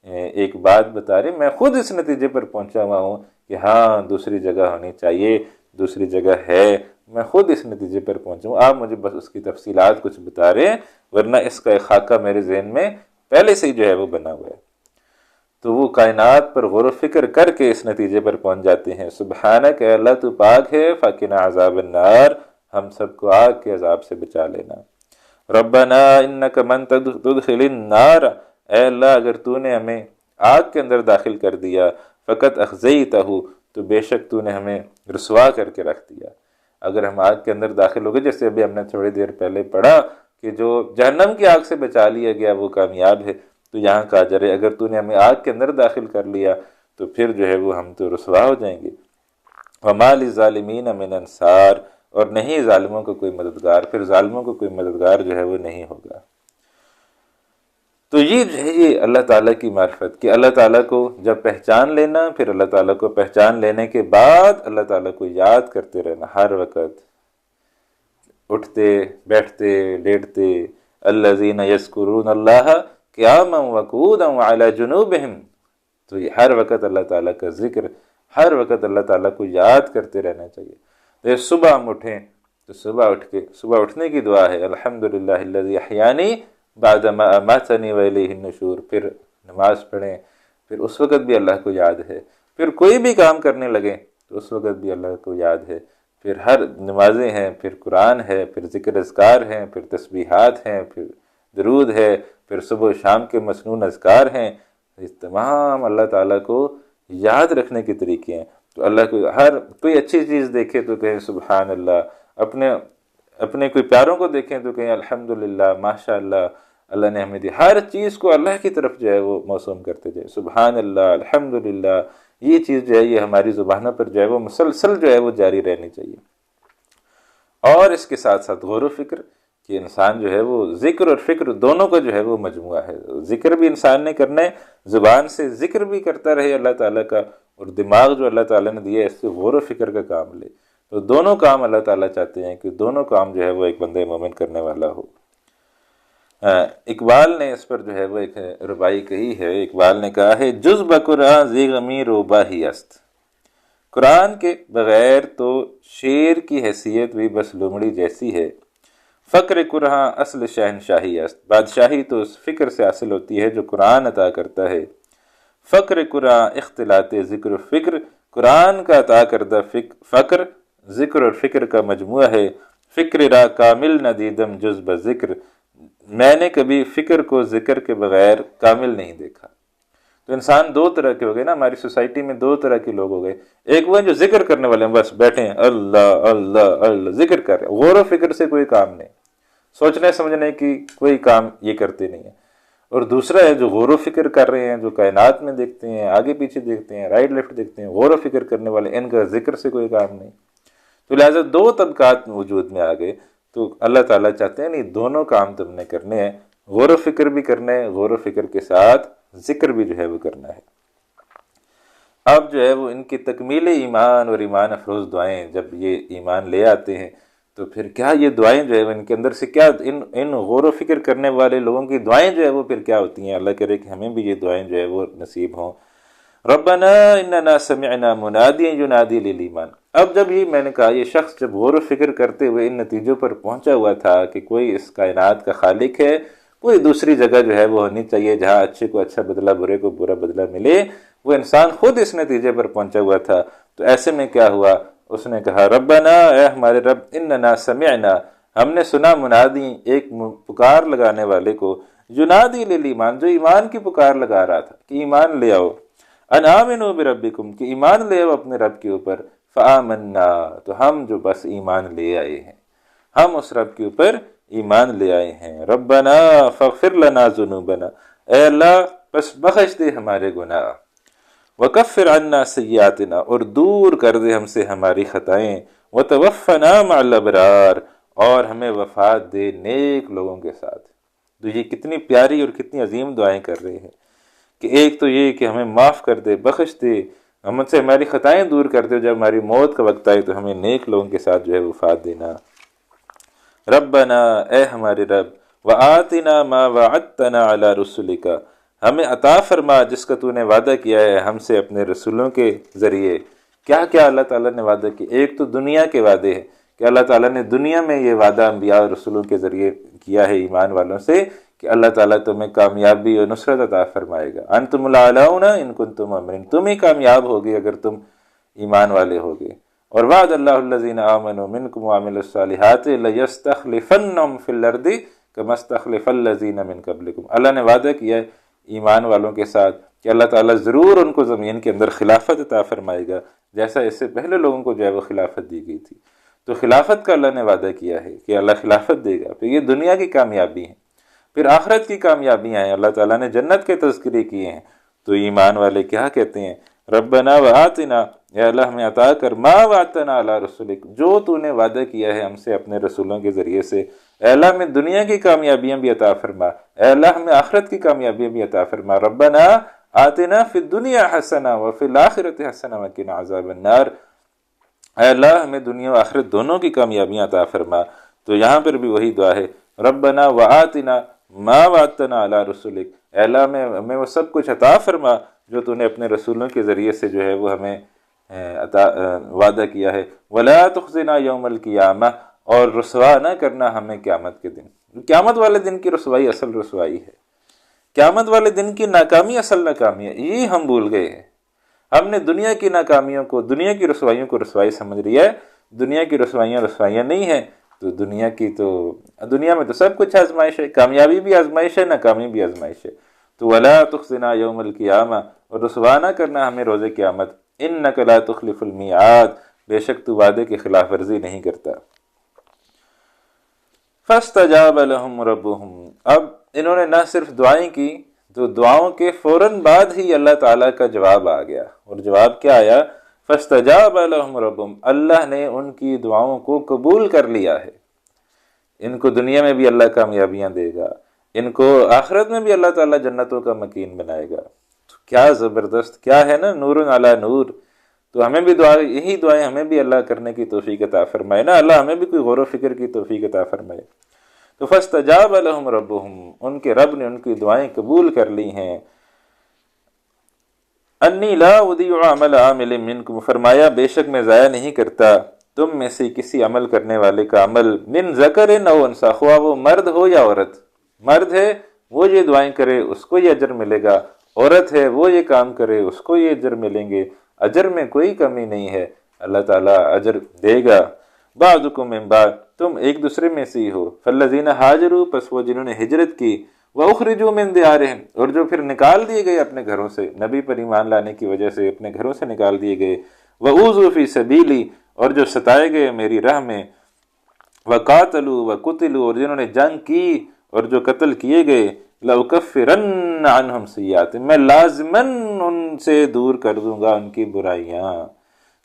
ایک بات بتا رہے، میں خود اس نتیجے پر پہنچا ہوا ہوں کہ ہاں دوسری جگہ ہونی چاہیے، دوسری جگہ ہے، میں خود اس نتیجے پر پہنچا ہوں، آپ مجھے بس اس کی تفصیلات کچھ بتا رہے ہیں، ورنہ اس کا ایک خاکہ میرے ذہن میں پہلے سے ہی جو ہے وہ بنا ہوا ہے۔ تو وہ کائنات پر غور و فکر کر کے اس نتیجے پر پہنچ جاتے ہیں، سبحانک اے اللہ تو پاک ہے، فقنا عذاب النار، ہم سب کو آگ کے عذاب سے بچا لینا۔ ربنا انک من تدخل النار، اے اللہ اگر تو نے ہمیں آگ کے اندر داخل کر دیا، فقط اخزیتہ، تو بے شک تو نے ہمیں رسوا کر کے رکھ دیا۔ اگر ہم آگ کے اندر داخل ہو گئے، جیسے ابھی ہم نے تھوڑی دیر پہلے پڑھا کہ جو جہنم کی آگ سے بچا لیا گیا وہ کامیاب ہے، تو یہاں کہا جا رہا ہے اگر تو نے ہمیں آگ کے اندر داخل کر لیا تو پھر جو ہے وہ ہم تو رسوا ہو جائیں گے۔ وَمَا لِلظَّالِمِينَ مِنْ أَنصَارٍ، اور نہیں ظالموں کو کوئی مددگار، پھر ظالموں کو کوئی مددگار جو ہے وہ نہیں ہوگا۔ تو یہ جو ہے یہ اللہ تعالیٰ کی معرفت، کہ اللہ تعالیٰ کو جب پہچان لینا، پھر اللہ تعالیٰ کو پہچان لینے کے بعد اللہ تعالیٰ کو یاد کرتے رہنا، ہر وقت اٹھتے بیٹھتے لیٹتے، الذین یذکرون اللہ قیاما وقعودا وعلی جنوبہم، تو یہ ہر وقت اللہ تعالیٰ کا ذکر، ہر وقت اللہ تعالیٰ کو یاد کرتے رہنا چاہیے۔ صبح ہم اٹھیں تو صبح اٹھنے کی دعا ہے، الحمدللہ الذی احیانی بعدما اماتنی والیہ النشور، پھر نماز پڑھیں، پھر اس وقت بھی اللہ کو یاد ہے، پھر کوئی بھی کام کرنے لگیں تو اس وقت بھی اللہ کو یاد ہے، پھر ہر نمازیں ہیں، پھر قرآن ہے، پھر ذکر اذکار ہیں، پھر تسبیحات ہیں، پھر درود ہے، پھر صبح و شام کے مسنون اذکار ہیں، یہ تمام اللہ تعالیٰ کو یاد رکھنے کے طریقے ہیں۔ تو اللہ کو ہر کوئی اچھی چیز دیکھے تو کہیں سبحان اللہ، اپنے کوئی پیاروں کو دیکھیں تو کہیں الحمدللہ، ماشاء اللہ، اللہ نے ہمیں دی۔ ہر چیز کو اللہ کی طرف جو ہے وہ موسوم کرتے جائے، سبحان اللہ، الحمدللہ، یہ چیز جو ہے یہ ہماری زبانوں پر جو ہے وہ مسلسل جو ہے وہ جاری رہنی چاہیے۔ اور اس کے ساتھ ساتھ غور و فکر، کہ انسان جو ہے وہ ذکر اور فکر دونوں کا جو ہے وہ مجموعہ ہے۔ ذکر بھی انسان نے کرنا ہے، زبان سے ذکر بھی کرتا رہے اللہ تعالیٰ کا، اور دماغ جو اللہ تعالیٰ نے دیا ہے اس سے غور و فکر کا کام لے۔ تو دونوں کام اللہ تعالیٰ چاہتے ہیں کہ دونوں کام جو ہے وہ ایک بندہ مومن کرنے والا ہو۔ اقبال نے اس پر جو ہے وہ ایک ربائی کہی ہے، اقبال نے کہا ہے جز بقرآن زی غمی روبا ہی است، قرآن کے بغیر تو شیر کی حیثیت بھی بس لومڑی جیسی ہے، فقر قرآن اصل شہنشاہی است، بادشاہی تو اس فکر سے حاصل ہوتی ہے جو قرآن عطا کرتا ہے، فقر قرآن اختلاط ذکر و فکر، قرآن کا عطا کردہ فقر ذکر اور فکر کا مجموعہ ہے، فکر را کامل نہ دیدم جز بذکر، میں نے کبھی فکر کو ذکر کے بغیر کامل نہیں دیکھا۔ تو انسان دو طرح کے ہو گئے نا، ہماری سوسائٹی میں دو طرح کے لوگ ہو گئے، ایک وہ جو ذکر کرنے والے ہیں، بس بیٹھے ہیں اللہ اللہ اللہ ذکر کر رہے ہیں، غور و فکر سے کوئی کام نہیں، سوچنے سمجھنے کی کوئی کام یہ کرتے نہیں ہیں۔ اور دوسرا ہے جو غور و فکر کر رہے ہیں، جو کائنات میں دیکھتے ہیں، آگے پیچھے دیکھتے ہیں، رائٹ لیفٹ دیکھتے ہیں، غور و فکر کرنے والے، ان کا ذکر سے کوئی کام نہیں۔ تو لہٰذا دو طبقات وجود میں آ گئے۔ تو اللہ تعالیٰ چاہتے ہیں نہیں، دونوں کام تم نے کرنے ہیں، غور و فکر بھی کرنا ہے، غور و فکر کے ساتھ ذکر بھی جو ہے وہ کرنا ہے۔ اب جو ہے وہ ان کی تکمیل ایمان اور ایمان افروز دعائیں جب یہ ایمان لے آتے ہیں تو پھر کیا یہ دعائیں جو ہے ان کے اندر سے کیا ان غور و فکر کرنے والے لوگوں کی دعائیں جو ہے وہ پھر کیا ہوتی ہیں؟ اللہ کرے کہ ہمیں بھی یہ دعائیں جو ہے وہ نصیب ہوں۔ ربنا اننا سمعنا منادیا ینادی للایمان۔ اب جب یہ میں نے کہا یہ شخص جب غور و فکر کرتے ہوئے ان نتیجوں پر پہنچا ہوا تھا کہ کوئی اس کائنات کا خالق ہے، کوئی دوسری جگہ جو ہے وہ ہونی چاہیے جہاں اچھے کو اچھا بدلہ، برے کو برا بدلہ ملے، وہ انسان خود اس نتیجے پر پہنچا ہوا تھا۔ تو ایسے میں کیا ہوا؟ اس نے کہا ربنا، اے ہمارے رب، اننا سمعنا، ہم نے سنا منادی، ایک پکار لگانے والے کو، ینادی للایمان، جو ایمان کی پکار لگا رہا تھا کہ ایمان لے آؤ، ان آمنوا بربکم، کہ ایمان لے آؤ اپنے رب کے اوپر، فآمنا، تو ہم جو بس ایمان لے آئے ہیں، ہم اس رب کے اوپر ایمان لے آئے ہیں۔ ربنا فاغفر لنا ذنوبنا، اے اللہ بس بخش دے ہمارے گناہ، وکفر عنا سیئاتنا، اور دور کر دے ہم سے ہماری خطائیں، وتوفنا مع الابرار، اور ہمیں وفات دے نیک لوگوں کے ساتھ۔ تو یہ کتنی پیاری اور کتنی عظیم دعائیں کر رہے ہیں کہ ایک تو یہ کہ ہمیں معاف کر دے، بخش دے، ہم سے ہماری خطائیں دور کر دے، جب ہماری موت کا وقت آئے تو ہمیں نیک لوگوں کے ساتھ جو ہے وفات دینا۔ ربنا، اے ہمارے رب، وآتنا ما وعدتنا علی رسلک، ہمیں عطا فرما جس کا تو نے وعدہ کیا ہے ہم سے اپنے رسولوں کے ذریعے۔ کیا کیا اللہ تعالیٰ نے وعدہ کیا؟ ایک تو دنیا کے وعدے ہیں کہ اللہ تعالیٰ نے دنیا میں یہ وعدہ انبیاء اور رسولوں کے ذریعے کیا ہے ایمان والوں سے کہ اللہ تعالیٰ تمہیں کامیابی اور نصرت عطا فرمائے گا، انتم الاعلون ان کنتم مؤمنین، تم ہی کامیاب ہوگے اگر تم ایمان والے ہوگے۔ اور وعد اللہ الذین آمنوا منکم وعملوا الصالحات لیستخلفنہم فی الارض کما استخلف الذین من قبلکم، اللہ نے وعدہ کیا ہے ایمان والوں کے ساتھ کہ اللہ تعالیٰ ضرور ان کو زمین کے اندر خلافت عطا فرمائے گا، جیسا اس سے پہلے لوگوں کو جو ہے وہ خلافت دی گئی تھی۔ تو خلافت کا اللہ نے وعدہ کیا ہے کہ اللہ خلافت دے گا۔ پھر یہ دنیا کی کامیابی ہے، پھر آخرت کی کامیابیاں ہیں، اللہ تعالیٰ نے جنت کے تذکرے کیے ہیں۔ تو ایمان والے کیا کہتے ہیں؟ ربنا وآتنا، یا اللہ ہمیں عطا کر، ما وعدتنا علی رسولک، جو تو نے وعدہ کیا ہے ہم سے اپنے رسولوں کے ذریعے سے، اے اللہ ہمیں دنیا کی کامیابیاں بھی عطا فرما، اے اللہ ہمیں آخرت کی کامیابیاں بھی عطا فرما۔ ربنا آتنا فی الدنیا حسنہ وفی الآخرۃ حسنہ وقنا عذاب النار، اے اللہ ہمیں دنیا و آخرت دونوں کی کامیابیاں عطا فرما۔ تو یہاں پر بھی وہی دعا ہے، ربنا وآتنا ما وعدتنا علی رسولک، اے اللہ ہمیں وہ سب کچھ عطا فرما جو تو نے اپنے رسولوں کے ذریعے سے جو ہے وہ ہمیں وعدہ کیا ہے۔ ولا تخزنا یوم القیامہ، اور رسوا نہ کرنا ہمیں قیامت کے دن۔ قیامت والے دن کی رسوائی اصل رسوائی ہے، قیامت والے دن کی ناکامی اصل ناکامی ہے، یہ ہم بھول گئے ہیں۔ ہم نے دنیا کی ناکامیوں کو، دنیا کی رسوائیوں کو رسوائی سمجھ لیا ہے۔ دنیا کی رسوائیاں نہیں ہیں۔ تو دنیا میں تو سب کچھ آزمائش ہے، کامیابی بھی آزمائش ہے، ناکامی بھی آزمائش ہے۔ تو ولا تخزنا یوم القیامہ، اور رسوا نہ کرنا ہمیں روز قیامت، انک لا تخلف المیعاد، بے شک تو وعدے کی خلاف ورزی نہیں کرتا۔ فاستجاب لهم ربهم، اب انہوں نے نہ صرف دعائیں کی، تو دعاؤں کے فوراً بعد ہی اللہ تعالیٰ کا جواب آ گیا، اور جواب کیا آیا؟ فاستجاب لهم ربهم، اللہ نے ان کی دعاؤں کو قبول کر لیا ہے۔ ان کو دنیا میں بھی اللہ کامیابیاں دے گا، ان کو آخرت میں بھی اللہ تعالیٰ جنتوں کا مکین بنائے گا۔ تو کیا زبردست، کیا ہے نا، نور علی نور۔ تو ہمیں بھی یہی دعائیں ہمیں بھی اللہ کرنے کی توفیق عطا فرمائے نا، اللہ ہمیں بھی کوئی غور و فکر کی توفیق عطا فرمائے۔ تو فاستجاب لهم ربهم، ان کے رب نے ان کی دعائیں قبول کر لی ہیں۔ انی لا اضیع عمل عامل منکم، فرمایا بے شک میں ضائع نہیں کرتا تم میں سے کسی عمل کرنے والے کا عمل، من ذکر او انثی، خواہ وہ مرد ہو یا عورت۔ مرد ہے وہ یہ دعائیں کرے اس کو یہ اجر ملے گا، عورت ہے وہ یہ کام کرے اس کو یہ اجر ملیں گے، اجر میں کوئی کمی نہیں ہے، اللہ تعالیٰ اجر دے گا۔ بعضکم من بعض، تم ایک دوسرے میں سے ہی ہو۔ فالذین ہاجروا، پس وہ جنہوں نے ہجرت کی، وَأُخْرِجُوا مِن دِيَارِهِمْ، اور جو پھر نکال دیے گئے اپنے گھروں سے، نبی پر ایمان لانے کی وجہ سے اپنے گھروں سے نکال دیے گئے، وَأُوذُوا فِي سَبِيلِي، اور جو ستائے گئے میری راہ میں، وَقَاتَلُوا وَقُتِلُوا، اور جنہوں نے جنگ کی اور جو قتل کیے گئے، لَأُكَفِّرَنَّ عَنْهُمْ سَيِّئَاتِهِمْ، میں لازماً ان سے دور کر دوں گا ان کی برائیاں،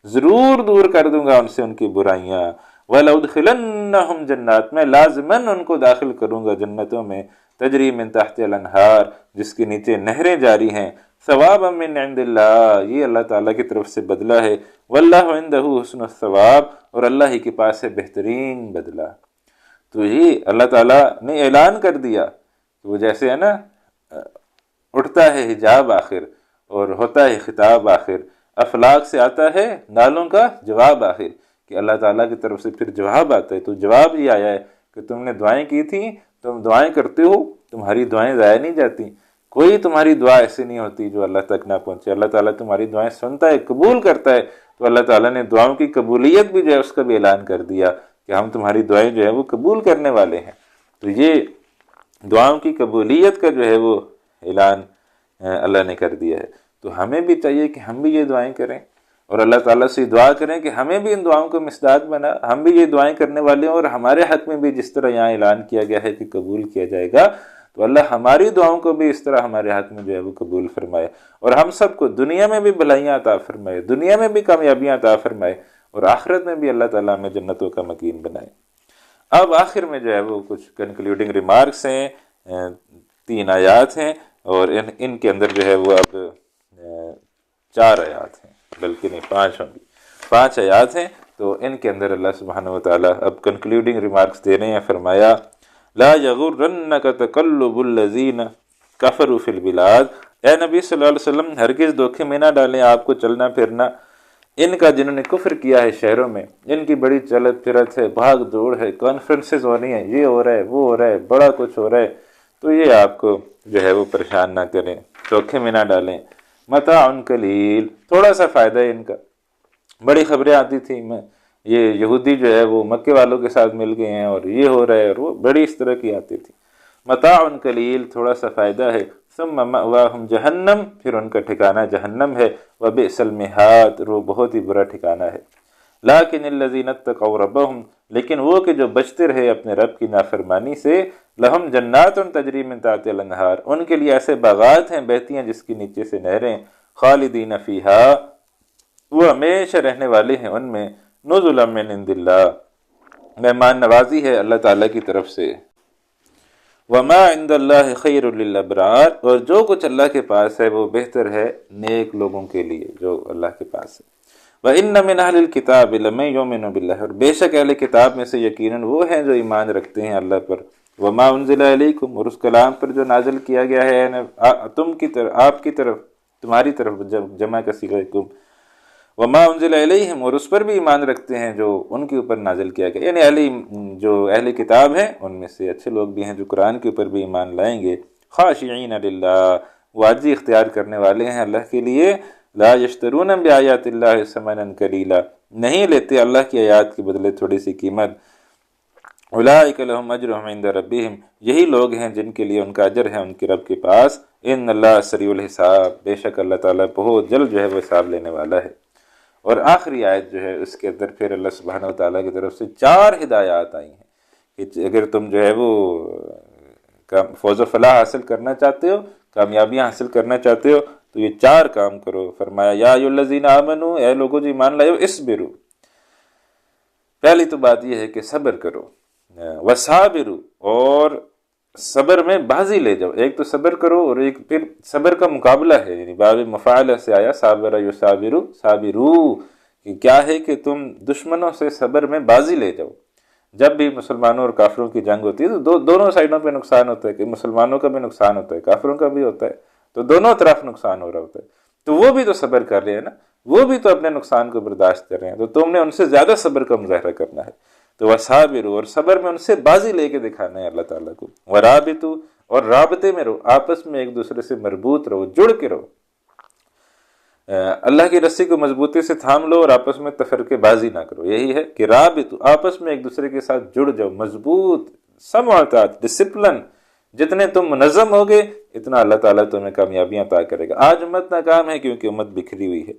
ضرور دور کر دوں گا ان سے ان کی برائیاں۔ وَلَأُدْخِلَنَّهُمْ جنات، میں لازماً ان کو داخل کروں گا جنتوں میں، تجری من تحت الانہار، جس کے نیچے نہریں جاری ہیں، ثوابا من عند اللہ، یہ اللہ تعالیٰ کی طرف سے بدلہ ہے، واللہ عندہ حسن الثواب، اور اللہ ہی کے پاس ہے بہترین بدلہ۔ تو یہ اللہ تعالیٰ نے اعلان کر دیا، وہ جیسے ہے نا اٹھتا ہے حجاب آخر اور ہوتا ہے خطاب آخر، افلاک سے آتا ہے نالوں کا جواب آخر، کہ اللہ تعالیٰ کی طرف سے پھر جواب آتا ہے۔ تو جواب یہ آیا ہے کہ تم نے دعائیں کی تھیں، تم دعائیں کرتے ہو، تمہاری دعائیں ضائع نہیں جاتی، کوئی تمہاری دعا ایسی نہیں ہوتی جو اللہ تک نہ پہنچے، اللہ تعالیٰ تمہاری دعائیں سنتا ہے، قبول کرتا ہے۔ تو اللہ تعالیٰ نے دعاؤں کی قبولیت بھی جو ہے اس کا بھی اعلان کر دیا کہ ہم تمہاری دعائیں جو ہے وہ قبول کرنے والے ہیں۔ تو یہ دعاؤں کی قبولیت کا جو ہے وہ اعلان اللہ نے کر دیا ہے۔ تو ہمیں بھی چاہیے کہ ہم بھی یہ دعائیں کریں اور اللہ تعالیٰ سے دعا کریں کہ ہمیں بھی ان دعاؤں کو مصداق بنا، ہم بھی یہ دعائیں کرنے والے ہوں، اور ہمارے حق میں بھی جس طرح یہاں اعلان کیا گیا ہے کہ قبول کیا جائے گا، تو اللہ ہماری دعاؤں کو بھی اس طرح ہمارے حق میں جو ہے وہ قبول فرمائے، اور ہم سب کو دنیا میں بھی بھلائیاں عطا فرمائے، دنیا میں بھی کامیابیاں عطا فرمائے، اور آخرت میں بھی اللہ تعالیٰ ہمیں جنتوں کا مکین بنائے۔ اب آخر میں جو ہے وہ کچھ کنکلیوڈنگ ریمارکس ہیں، 3 آیات ہیں، اور ان کے اندر جو ہے وہ اب 4 آیات ہیں، بلکہ نہیں 5 ہوں گی، 5 آیات ہیں۔ تو ان کے اندر اللہ سبحانہ وتعالیٰ اب کنکلیوڈنگ ریمارکس دے رہے ہیں۔ فرمایا لا یغرنک تقلب الذین کفروا فی البلاد، اے نبی صلی اللہ علیہ وسلم ہرگز دھوکے میں نہ ڈالیں آپ کو چلنا پھرنا ان کا جنہوں نے کفر کیا ہے شہروں میں، ان کی بڑی چلت پھرت ہے، بھاگ دوڑ ہے، کانفرنسز ہو رہی ہیں، یہ ہو رہا ہے وہ ہو رہا ہے، بڑا کچھ ہو رہا ہے، تو یہ آپ کو جو ہے وہ پریشان نہ کریں، دھوکے میں نہ ڈالیں۔ متاع قلیل، تھوڑا سا فائدہ ہے ان کا، بڑی خبریں آتی تھیں، یہ یہودی جو ہے وہ مکے والوں کے ساتھ مل گئے ہیں اور یہ ہو رہا ہے، اور وہ بڑی اس طرح کی آتی تھی۔ متاع قلیل، تھوڑا سا فائدہ ہے، ثم مأواہم جہنم، پھر ان کا ٹھکانہ جہنم ہے، وبئس المہاد، وہ بہت ہی برا ٹھکانہ ہے۔ لیکن الذین اتقوا ربہم، لیکن وہ کہ جو بچتے رہے اپنے رب کی نافرمانی سے، لہم جنات تجری من تحت الانہار، ان کے لیے ایسے باغات ہیں بہتی ہیں جس کے نیچے سے نہریں، خالدین فیہا، وہ ہمیشہ رہنے والے ہیں ان میں، نزلا من عند اللہ، مہمان نوازی ہے اللہ تعالیٰ کی طرف سے۔ وما عند اللہ خیر للابرار، اور جو کچھ اللہ کے پاس ہے وہ بہتر ہے نیک لوگوں کے لیے جو اللہ کے پاس ہے۔ وَإِنَّ مِنْ أَهْلِ الْكِتَابِ لَمَن يُؤْمِنُ بِاللَّهِ، اور بے شک اہل کتاب میں سے یقیناً وہ ہیں جو ایمان رکھتے ہیں اللہ پر، وَمَا أُنزِلَ إِلَيْكُمْ، اور اس کلام پر جو نازل کیا گیا ہے تم کی طرف، آپ کی طرف، تمہاری طرف، جمع کا صیغہ کم، وَمَا أُنزِلَ إِلَيْهِمْ، اور اس پر بھی ایمان رکھتے ہیں جو ان کے اوپر نازل کیا گیا، یعنی جو اہل کتاب ہیں ان میں سے اچھے لوگ بھی ہیں جو قرآن کے اوپر بھی ایمان لائیں گے، خاشعین للہ، وہ عاجزی اختیار کرنے والے ہیں اللہ کے لیے، لا یشترون بآیات اللہ ثمنا قلیلا، نہیں لیتے اللہ کی آیات کے بدلے تھوڑی سی قیمت، اولئک لہم اجرہم عند ربہم، یہی لوگ ہیں جن کے لیے ان کا اجر ہے ان کے رب کے پاس، ان اللہ سریع الحساب، بے شک اللہ تعالیٰ بہت جلد جو ہے وہ حساب لینے والا ہے۔ اور آخری آیت جو ہے اس کے اندر پھر اللہ سبحانہ و تعالیٰ کی طرف سے 4 ہدایات آئی ہیں کہ اگر تم جو ہے وہ فوز و فلاح حاصل کرنا چاہتے ہو، کامیابیاں حاصل کرنا چاہتے ہو، تو یہ 4 کام کرو۔ فرمایا یا ایھا الذین آمنو، اے لوگو جو ایمان لائے ہو، اصبروا، پہلی تو بات یہ ہے کہ صبر کرو، وصابروا، اور صبر میں بازی لے جاؤ۔ ایک تو صبر کرو، اور ایک پھر صبر کا مقابلہ ہے، یعنی باب مفاعلہ سے آیا صابر یصابر صابرو، کہ کیا ہے کہ تم دشمنوں سے صبر میں بازی لے جاؤ۔ جب بھی مسلمانوں اور کافروں کی جنگ ہوتی ہے تو دونوں سائڈوں پہ نقصان ہوتا ہے، کہ مسلمانوں کا بھی نقصان ہوتا ہے، کافروں کا بھی ہوتا ہے، تو دونوں طرف نقصان ہو رہا ہوتا ہے، تو وہ بھی تو صبر کر رہے ہیں نا، وہ بھی تو اپنے نقصان کو برداشت کر رہے ہیں، تو تم نے ان سے زیادہ صبر کا مظاہرہ کرنا ہے۔ تو وصابروا، اور صبر میں ان سے بازی لے کے دکھانا ہے اللہ تعالیٰ کو۔ ورابطوا، اور رابطے میں رہو، آپس میں ایک دوسرے سے مربوط رہو، جڑ کے رہو، اللہ کی رسی کو مضبوطی سے تھام لو اور آپس میں تفرقے بازی نہ کرو۔ یہی ہے کہ رابطوا، آپس میں ایک دوسرے کے ساتھ جڑ جاؤ، مضبوط، سماعت، ڈسپلن، جتنے تم منظم ہوگے اتنا اللہ تعالیٰ تمہیں کامیابیاں عطا کرے گا۔ آج امت ناکام ہے کیونکہ امت بکھری ہوئی ہے،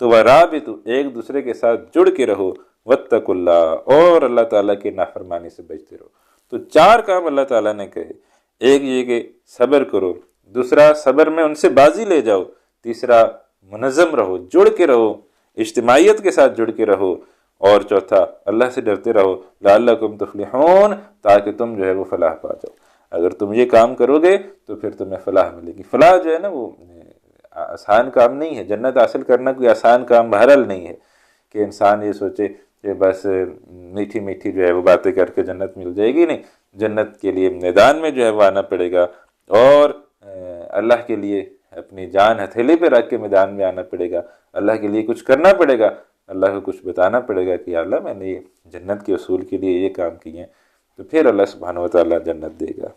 تو ورابطوا، ایک دوسرے کے ساتھ جڑ کے رہو، واتقوا اللہ، اور اللہ تعالیٰ کی نافرمانی سے بچتے رہو۔ تو 4 کام اللہ تعالیٰ نے کہے، ایک یہ کہ صبر کرو، دوسرا صبر میں ان سے بازی لے جاؤ، تیسرا منظم رہو، جڑ کے رہو، اجتماعیت کے ساتھ جڑ کے رہو، اور چوتھا اللہ سے ڈرتے رہو، لعلکم تفلحون، تاکہ تم جو ہے وہ فلاح پا جاؤ۔ اگر تم یہ کام کرو گے تو پھر تمہیں فلاح ملے گی۔ فلاح جو ہے نا وہ آسان کام نہیں ہے، جنت حاصل کرنا کوئی آسان کام بہرحال نہیں ہے کہ انسان یہ سوچے کہ بس میٹھی میٹھی جو ہے وہ باتیں کر کے جنت مل جائے گی۔ نہیں، جنت کے لیے میدان میں جو ہے وہ آنا پڑے گا، اور اللہ کے لیے اپنی جان ہتھیلی پہ رکھ کے میدان میں آنا پڑے گا، اللہ کے لیے کچھ کرنا پڑے گا، اللہ کو کچھ بتانا پڑے گا کہ یا اللہ میں نے یہ جنت کے اصول کے لیے یہ کام کیے ہیں، تو پھر اللہ سبحانہ و تعالیٰ جنت دے گا۔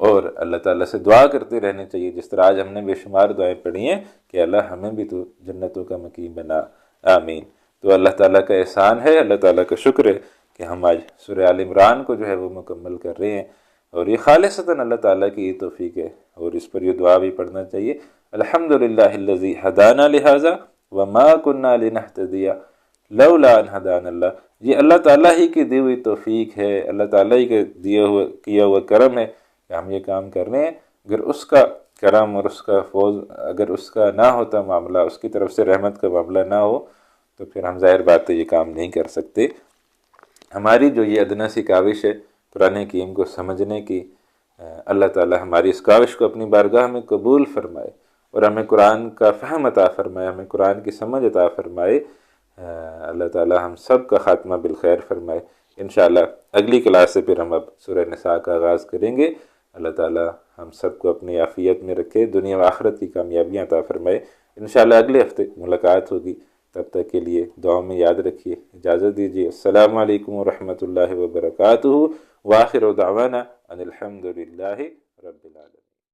اور اللہ تعالیٰ سے دعا کرتے رہنے چاہیے، جس طرح آج ہم نے بے شمار دعائیں پڑھی ہیں کہ اللہ ہمیں بھی تو جنتوں کا مقیم بنا، آمین۔ تو اللہ تعالیٰ کا احسان ہے، اللہ تعالیٰ کا شکر ہے کہ ہم آج سورہ آل عمران کو جو ہے وہ مکمل کر رہے ہیں، اور یہ خالصتاً اللہ تعالیٰ کی یہ توفیق ہے، اور اس پر یہ دعا بھی پڑھنا چاہیے، الحمدللہ الذی ہدانا لہذا وما کنا لنہتدی لولا ان ہدانا اللہ۔ یہ اللہ تعالیٰ ہی کی دی ہوئی توفیق ہے، اللہ تعالیٰ ہی کے کیا ہوا کرم ہے کہ ہم یہ کام کر رہے ہیں۔ اگر اس کا کرم اور اس کا فوز، اگر اس کا نہ ہوتا معاملہ، اس کی طرف سے رحمت کا معاملہ نہ ہو، تو پھر ہم ظاہر بات ہے یہ کام نہیں کر سکتے۔ ہماری جو یہ ادنا سی کاوش ہے قرآن حکیم کو سمجھنے کی، اللہ تعالی ہماری اس کاوش کو اپنی بارگاہ میں قبول فرمائے، اور ہمیں قرآن کا فہم عطا فرمائے، ہمیں قرآن کی سمجھ عطا فرمائے۔ اللہ تعالی ہم سب کا خاتمہ بالخیر فرمائے۔ انشاءاللہ اگلی کلاس سے پھر ہم اب سورہ نساء کا آغاز کریں گے۔ اللہ تعالی ہم سب کو اپنی عافیت میں رکھے، دنیا و آخرت کی کامیابیاں عطا فرمائے۔ انشاءاللہ اگلے ہفتے ملاقات ہوگی، تب تک کے لیے دعاؤں میں یاد رکھیے، اجازت دیجیے۔ السلام علیکم ورحمۃ اللہ وبرکاتہ، وآخر دعوانا ان الحمد للہ رب العالمین۔